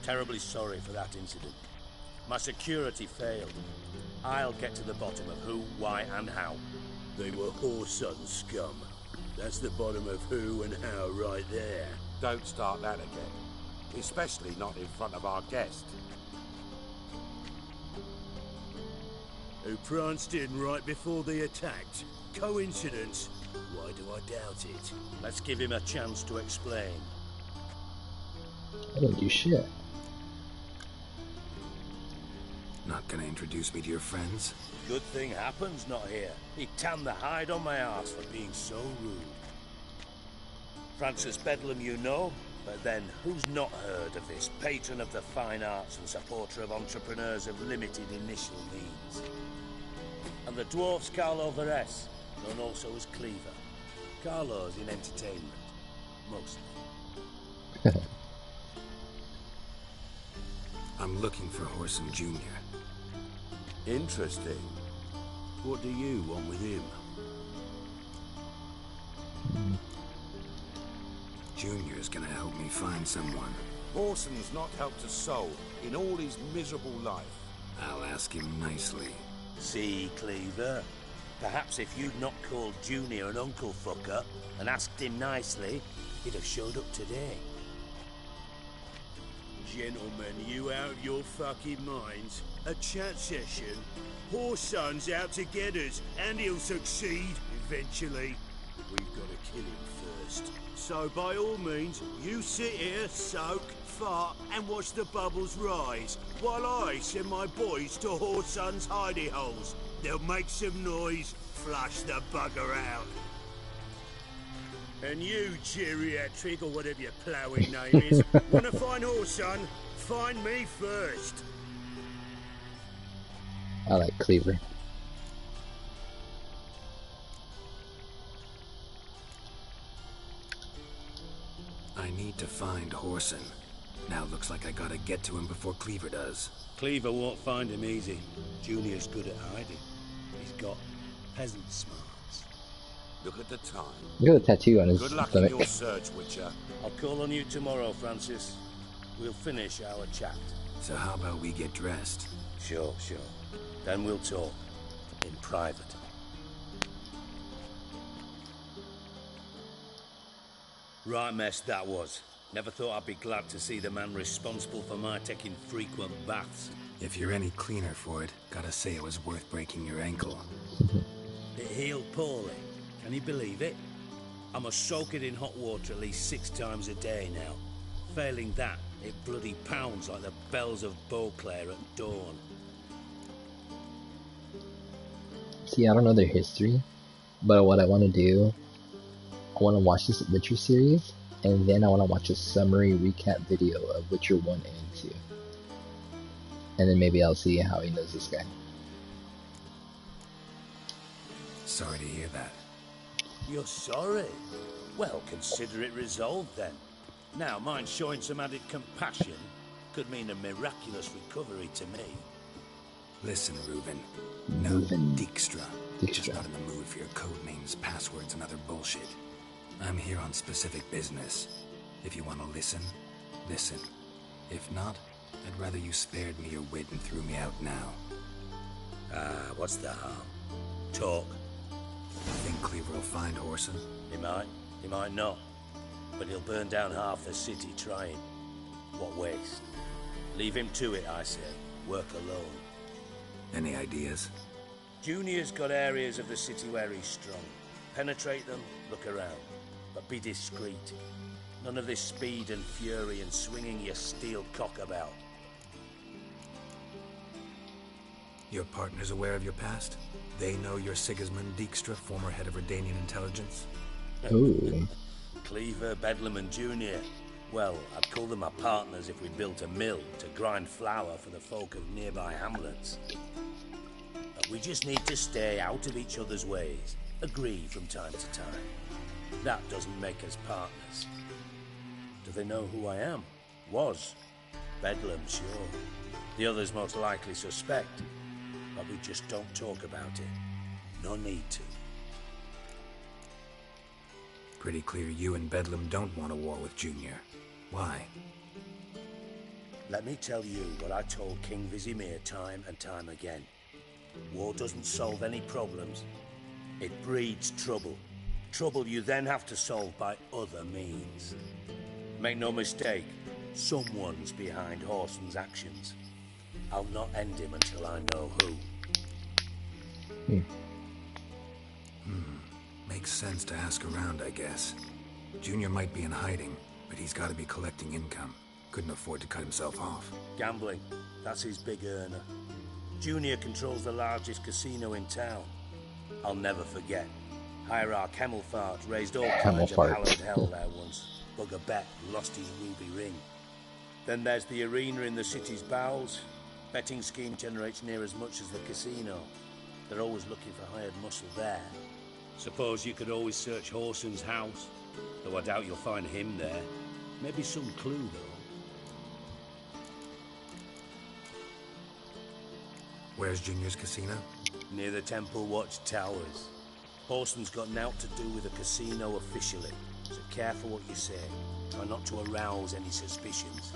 Terribly sorry for that incident. My security failed. I'll get to the bottom of who, why, and how. They were whoreson scum. That's the bottom of who and how right there. Don't start that again. Especially not in front of our guest. Who pranced in right before they attacked. Coincidence? Why do I doubt it? Let's give him a chance to explain. I didn't do shit. Not gonna introduce me to your friends? Good thing Happen's not here. He'd tan the hide on my arse for being so rude. Francis Bedlam you know, but then who's not heard of this patron of the fine arts and supporter of entrepreneurs of limited initial means? And the dwarf's Carlo Vares, known also as Cleaver. Carlo's in entertainment, mostly. I'm looking for Whoreson Jr. Interesting. What do you want with him? Junior's gonna help me find someone. Whoreson's not helped a soul in all his miserable life. I'll ask him nicely. See, Cleaver? Perhaps if you'd not called Junior an uncle fucker and asked him nicely, he'd have showed up today. Gentlemen, you out of your fucking minds? A chat session? Whoreson's out to get us, and he'll succeed eventually. We've got to kill him first. So by all means, you sit here, soak, fart, and watch the bubbles rise, while I send my boys to Whoreson's hidey holes. They'll make some noise, flush the bugger out. And you, geriatric, or whatever your ploughing name is, wanna find Whoreson? Find me first. I like Cleaver. I need to find Whoreson. Now looks like I gotta get to him before Cleaver does. Cleaver won't find him easy. Junior's good at hiding. He's got peasant smarts. Look at the time. Look at the tattoo on his Good luck stomach. in your search, Witcher. I'll call on you tomorrow, Francis. We'll finish our chat. So how about we get dressed? Sure. Then we'll talk. In private. Right mess that was. Never thought I'd be glad to see the man responsible for my taking frequent baths. If you're any cleaner for it, gotta say it was worth breaking your ankle. It healed poorly. Can you believe it? I must soak it in hot water at least 6 times a day now. Failing that, it bloody pounds like the bells of Beauclair at dawn. See, I don't know their history, but what I want to do, I want to watch this Witcher series, and then I want to watch a summary recap video of Witcher 1 and 2. And then maybe I'll see how he knows this guy. Sorry to hear that. You're sorry? Well, consider it resolved then. Now, mind showing some added compassion could mean a miraculous recovery to me. Listen, Reuben. No, Dijkstra. Just not in the mood for your code names, passwords, and other bullshit. I'm here on specific business. If you want to listen, listen. If not, I'd rather you spared me your wit and threw me out now. What's the harm? Talk. Think Cleaver will find Whoreson? He might not. But he'll burn down half the city trying. What waste. Leave him to it, I say. Work alone. Any ideas? Junior's got areas of the city where he's strong. Penetrate them, look around. But be discreet. None of this speed and fury and swinging your steel cock about. Your partner's aware of your past? They know you're Sigismund Dijkstra, former head of Redanian intelligence? Ooh. Cleaver, Bedlam and Junior. Well, I'd call them my partners if we built a mill to grind flour for the folk of nearby hamlets. But we just need to stay out of each other's ways. Agree from time to time. That doesn't make us partners. Do they know who I am? Was. Bedlam, sure. The others most likely suspect. But we just don't talk about it. No need to. Pretty clear you and Bedlam don't want a war with Junior. Why? Let me tell you what I told King Vizimir time and time again. War doesn't solve any problems. It breeds trouble. Trouble you then have to solve by other means. Make no mistake, someone's behind Whoreson's actions. I'll not end him until I know who. Makes sense to ask around, I guess. Junior might be in hiding, but he's got to be collecting income. Couldn't afford to cut himself off. Gambling. That's his big earner. Junior controls the largest casino in town. I'll never forget. Hierarch Hemmelfart raised all kinds of hallowed hell there once. Bugger Bet lost his ruby ring. Then there's the arena in the city's bowels. Betting scheme generates near as much as the casino. They're always looking for hired muscle there. Suppose you could always search Horson's house, though I doubt you'll find him there. Maybe some clue, though. Where's Junior's casino? Near the Temple Watch Towers. Horson's got naught to do with the casino officially, so careful what you say. Try not to arouse any suspicions.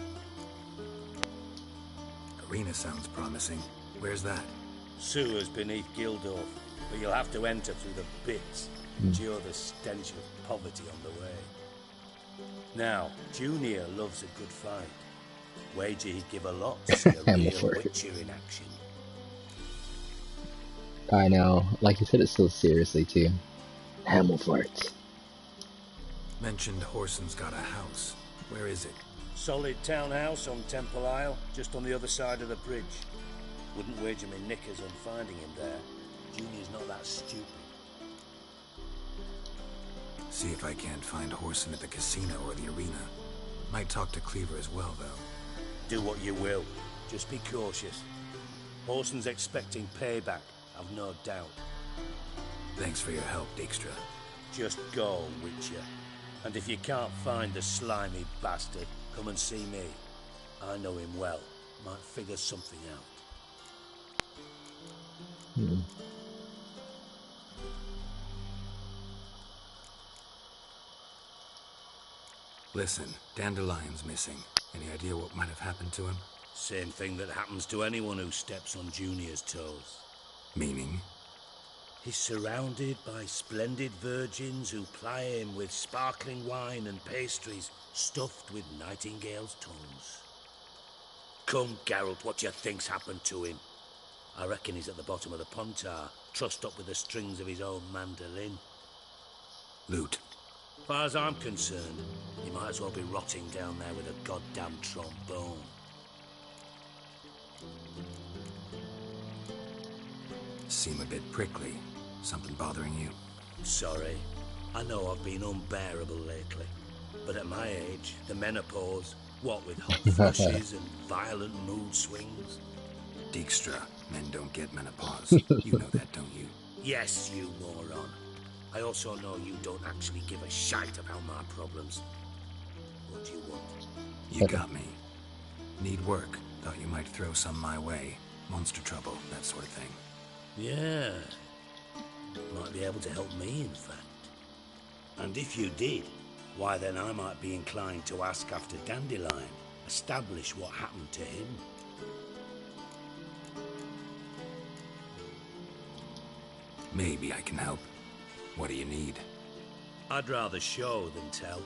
Arena sounds promising. Where's that? Sewers beneath Gildorf, but you'll have to enter through the pits. Endure the stench of poverty on the way. Now, Junior loves a good fight. Wager he'd give a lot to see a real Witcher in action. I know. Like you said it so seriously, too. Hemmelfart. Mentioned Horson's got a house. Where is it? Solid townhouse on Temple Isle, just on the other side of the bridge. Wouldn't wager me knickers on finding him there. Junior's not that stupid. See if I can't find Horson at the casino or the arena. Might talk to Cleaver as well, though. Do what you will. Just be cautious. Horson's expecting payback, I've no doubt. Thanks for your help, Dijkstra. Just go, Witcher. And if you can't find the slimy bastard, come and see me. I know him well. Might figure something out. Listen, Dandelion's missing. Any idea what might have happened to him? Same thing that happens to anyone who steps on Junior's toes. Meaning? He's surrounded by splendid virgins who ply him with sparkling wine and pastries stuffed with nightingales' tongues. Come, Geralt, what do you think's happened to him? I reckon he's at the bottom of the Pontar, trussed up with the strings of his own mandolin. Loot. As far as I'm concerned, he might as well be rotting down there with a goddamn trombone. Seem a bit prickly. Something bothering you? Sorry. I know I've been unbearable lately. But at my age, the menopause, what with hot flushes and violent mood swings. Dijkstra, men don't get menopause. You know that, don't you? Yes, you moron. I also know you don't actually give a shite about my problems. What do you want? You got me. Need work. Thought you might throw some my way. Monster trouble, that sort of thing. Yeah. Might be able to help me, in fact. And if you did, why then I might be inclined to ask after Dandelion. Establish what happened to him. Maybe I can help. What do you need? I'd rather show than tell.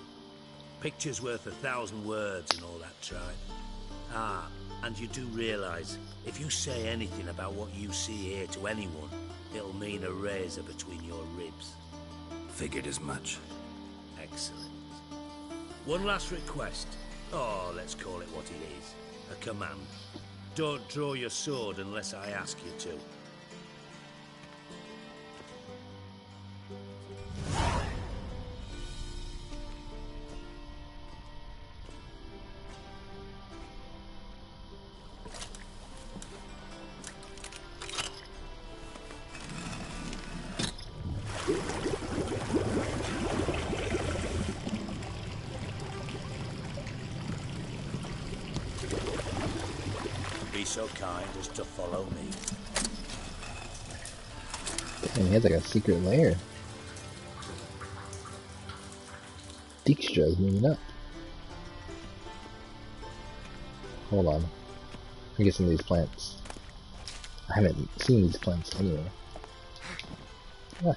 Picture's worth 1,000 words and all that tripe. Ah, and you do realize, if you say anything about what you see here to anyone, it'll mean a razor between your ribs. Figured as much. Excellent. One last request. Oh, let's call it what it is. A command. Don't draw your sword unless I ask you to. Be so kind as to follow me. Damn, he has like a secret lair. Dijkstra's moving up. Hold on. Let me get some of these plants. I haven't seen these plants anywhere. Ah.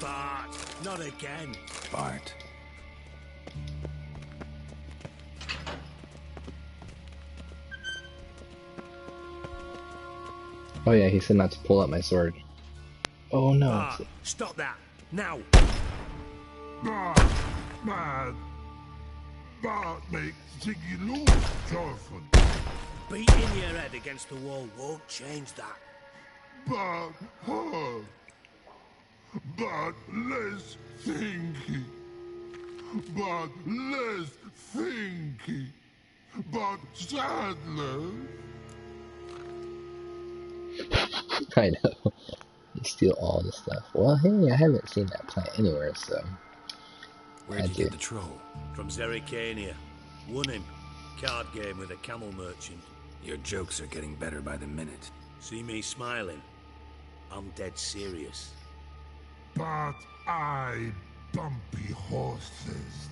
Bart, not again. Bart. Oh yeah, he said not to pull out my sword. Oh no. Bart, stop that, now! Bart, mad. Bart makes Ziggy lose, Jorfan. Beating your head against the wall won't change that. Bart, hard. Bart, less thinky. Bart, less thinky. Bart, sadler. I know. You steal all the stuff. Well, hey, I haven't seen that plant anywhere, so... Where'd you get the troll? From Zerrikania. Won him. Card game with a camel merchant. Your jokes are getting better by the minute. See me smiling? I'm dead serious. But I bumpy horses.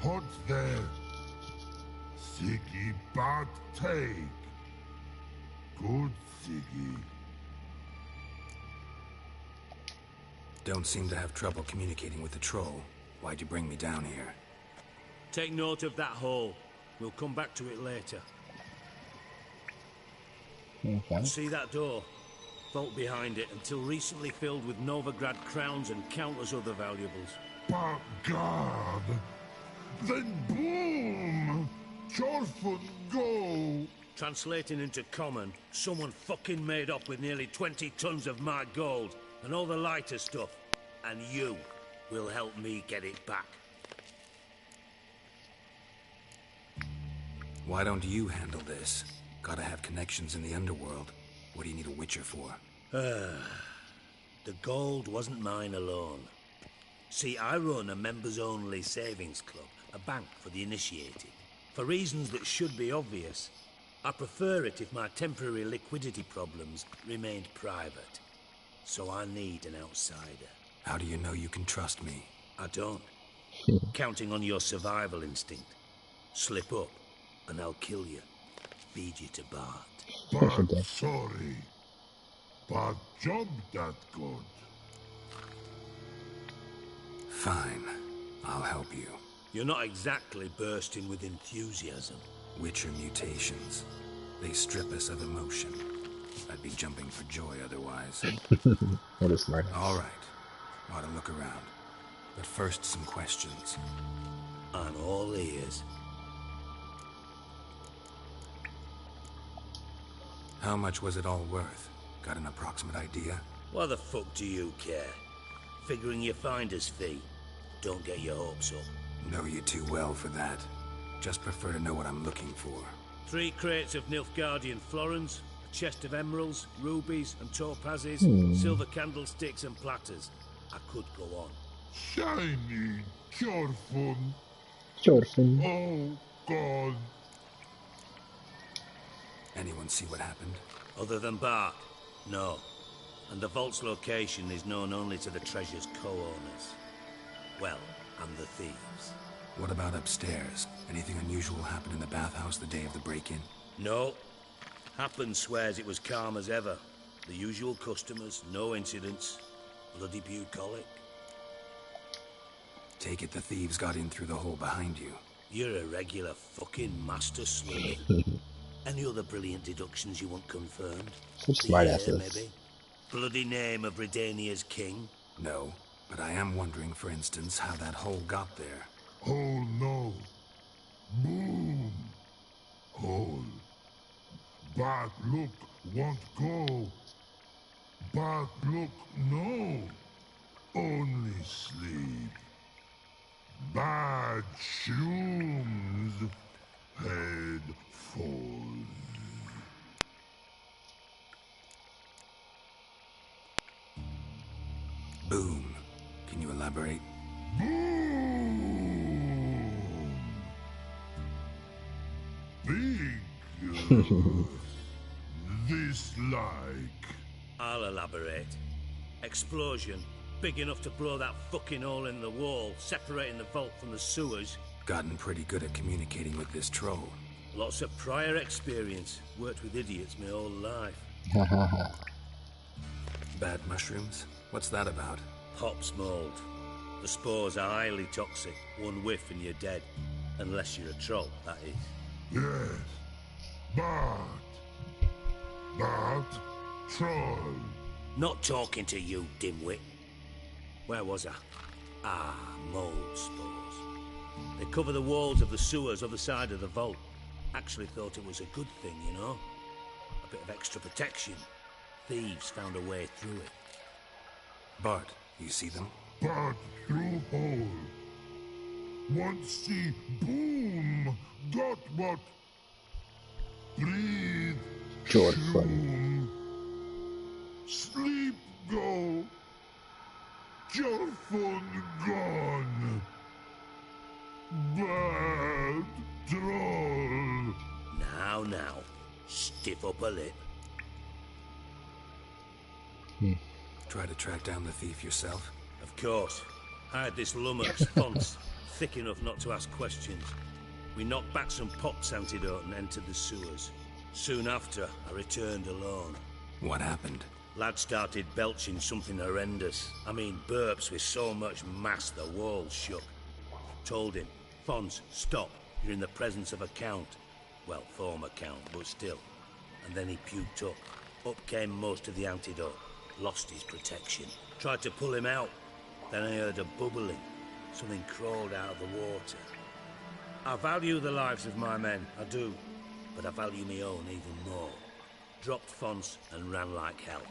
Hot there. Siggy Bart take. Good Siggy. Don't seem to have trouble communicating with the troll. Why'd you bring me down here? Take note of that hole. We'll come back to it later. Okay. See that door? Vault behind it, until recently filled with Novigrad crowns and countless other valuables. But God! Then boom! Jorfan go! Translating into common, someone fucking made up with nearly 20 tons of my gold, and all the lighter stuff. And you will help me get it back. Why don't you handle this? Gotta have connections in the underworld. What do you need a witcher for? The gold wasn't mine alone. See, I run a members-only savings club, a bank for the initiated. For reasons that should be obvious, I prefer it if my temporary liquidity problems remained private. So I need an outsider. How do you know you can trust me? I don't. Counting on your survival instinct. Slip up, and I'll kill you. Feed you to Bart. Bart, sorry. But job that good. Fine. I'll help you. You're not exactly bursting with enthusiasm. Witcher mutations. They strip us of emotion. I'd be jumping for joy otherwise. What a smart. All right. Ought to look around. But first, some questions. I'm all ears. How much was it all worth? Got an approximate idea? Why the fuck do you care? Figuring your finder's fee. Don't get your hopes up. Know you too well for that. Just prefer to know what I'm looking for. 3 crates of Nilfgaardian florins, a chest of emeralds, rubies and topazes, silver candlesticks and platters. I could go on. Shiny Jorfan. Jorfan. Oh, God. Anyone see what happened? Other than Bart? No. And the vault's location is known only to the treasure's co-owners. Well, and the thieves. What about upstairs? Anything unusual happened in the bathhouse the day of the break-in? No. Happen swears it was calm as ever. The usual customers, no incidents. Bloody bucolic. Take it the thieves got in through the hole behind you. You're a regular fucking master slummy. Any other brilliant deductions you want confirmed? Some smartasses. Maybe? Bloody name of Redania's king? No, but I am wondering, for instance, how that hole got there. Oh no. Boom. Hole. But look, won't go. But look, no. Only sleep. Bad shoes. Head falls. Boom. Can you elaborate? Boom. Big. This like. I'll elaborate. Explosion. Big enough to blow that fucking hole in the wall, separating the vault from the sewers. Gotten pretty good at communicating with this troll. Lots of prior experience. Worked with idiots my whole life. Bad mushrooms? What's that about? Pops mold. The spores are highly toxic. One whiff and you're dead. Unless you're a troll, that is. Yes, but troll. Not talking to you, dimwit. Where was I? Ah, mold spores. They cover the walls of the sewers other side of the vault. Actually thought it was a good thing, you know? A bit of extra protection. Thieves found a way through it. Bart, you see them? But through hole. Once the boom got what? Breathe. Jordan. Sleep go. Your fun gone. Bad troll. Now. Stiff up a lip. Try to track down the thief yourself? Of course. I had this lummox fonts, thick enough not to ask questions. We knocked back some pops antidote and entered the sewers. Soon after, I returned alone. What happened? Lad started belching something horrendous. I mean, burps with so much mass the walls shook. Told him, Fons, stop. You're in the presence of a count. Well, former count, but still. And then he puked up. Up came most of the antidote. Lost his protection. Tried to pull him out. Then I heard a bubbling. Something crawled out of the water. I value the lives of my men, I do. But I value my own even more. Dropped Fons and ran like hell.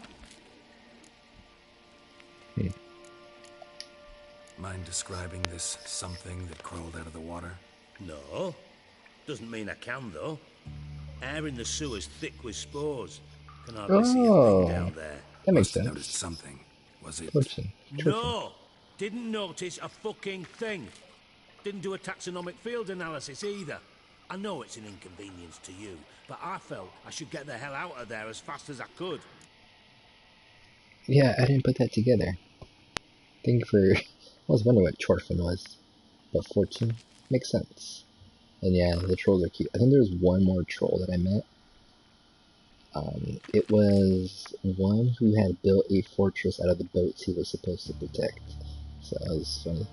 Mind describing this something that crawled out of the water? No. Doesn't mean I can, though. Air in the sewer's thick with spores. Can hardly see a thing down there. That makes Must have sense. noticed something. Was it? No! Didn't notice a fucking thing. Didn't do a taxonomic field analysis either. I know it's an inconvenience to you, but I felt I should get the hell out of there as fast as I could. Yeah, I didn't put that together. Thank you for... I was wondering what Chorfin was. But Fortune? Makes sense. And yeah, the trolls are cute. I think there was one more troll that I met. It was one who had built a fortress out of the boats he was supposed to protect. So that was funny.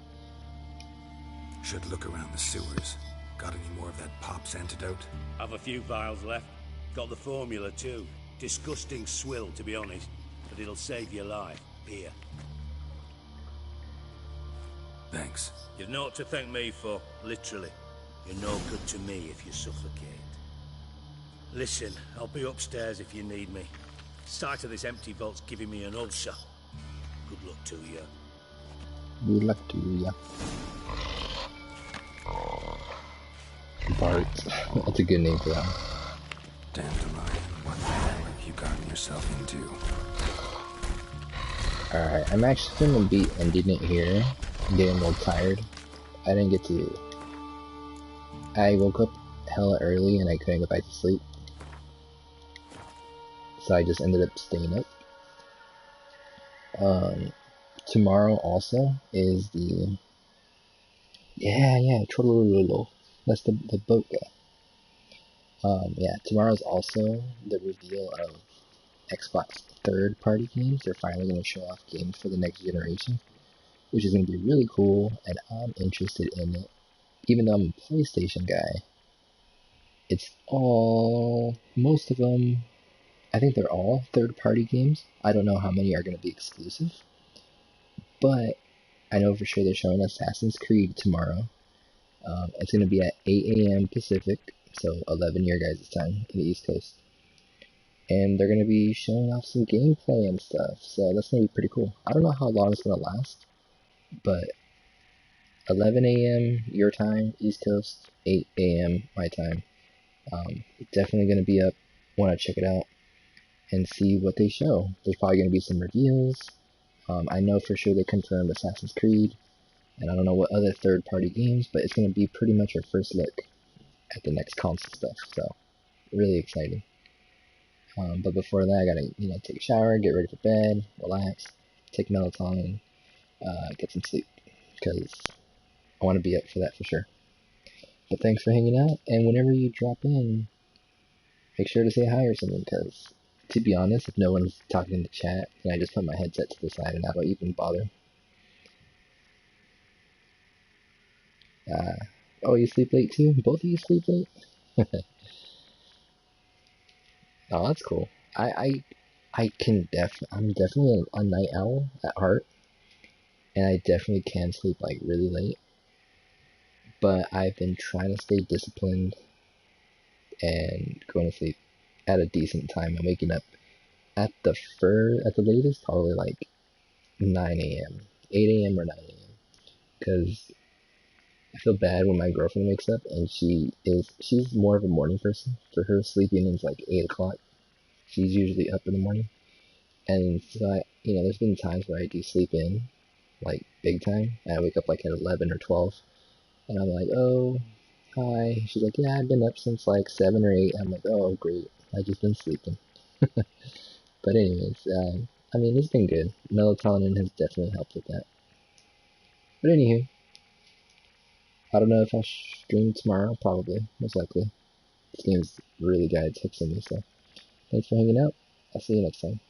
Should look around the sewers. Got any more of that Pop's antidote? I've a few vials left. Got the formula too. Disgusting swill, to be honest. But it'll save your life. Here. Thanks. You've naught to thank me for, literally. You're no good to me if you suffocate. Listen, I'll be upstairs if you need me. Sight of this empty vault's giving me an ulcer. Good luck to you. Good luck to you. Bart. That's a good name for that. Dandelion, what the hell have you gotten yourself into? Alright, I'm actually gonna be ending it here. I'm getting a little tired. I didn't get to... I woke up hella early and I couldn't go back to sleep. So I just ended up staying up. Tomorrow also is the... Yeah, Trollololo. That's the boat guy. Yeah, tomorrow's also the reveal of Xbox third-party games. They're finally going to show off games for the next generation, which is going to be really cool, and I'm interested in it. Even though I'm a PlayStation guy, most of them, I think they're all third-party games. I don't know how many are going to be exclusive, but I know for sure they're showing Assassin's Creed tomorrow. It's going to be at 8 a.m. Pacific, so 11 your guys' time in the East Coast. And they're going to be showing off some gameplay and stuff, so that's going to be pretty cool. I don't know how long it's going to last, but 11 a.m. your time, East Coast, 8 a.m. my time. Definitely going to be up, want to check it out and see what they show. There's probably going to be some reviews. I know for sure they confirmed Assassin's Creed, and I don't know what other third-party games, but it's going to be pretty much our first look at the next console stuff, so really exciting. But before that, I gotta take a shower, get ready for bed, relax, take melatonin, get some sleep, because I want to be up for that for sure. But thanks for hanging out, and whenever you drop in, make sure to say hi or something, because to be honest, if no one's talking in the chat, then I just put my headset to the side and I don't even bother. Oh, you sleep late too? Both of you sleep late? Oh, that's cool. I'm definitely a night owl at heart, and I definitely can sleep like really late. But I've been trying to stay disciplined and going to sleep at a decent time. I'm waking up at the latest, probably like 9 a.m., 8 a.m. or 9 a.m. Because I feel bad when my girlfriend wakes up and she's more of a morning person. For her, sleeping is like 8 o'clock. She's usually up in the morning. And so there's been times where I do sleep in, like big time. And I wake up like at 11 or 12. And I'm like, oh, hi. She's like, yeah, I've been up since like 7 or 8. I'm like, oh, great. I just been sleeping. But anyways, it's been good. Melatonin has definitely helped with that. But anywho, I don't know if I'll stream tomorrow. Probably, most likely. This game's really good at texting me, so thanks for hanging out. I'll see you next time.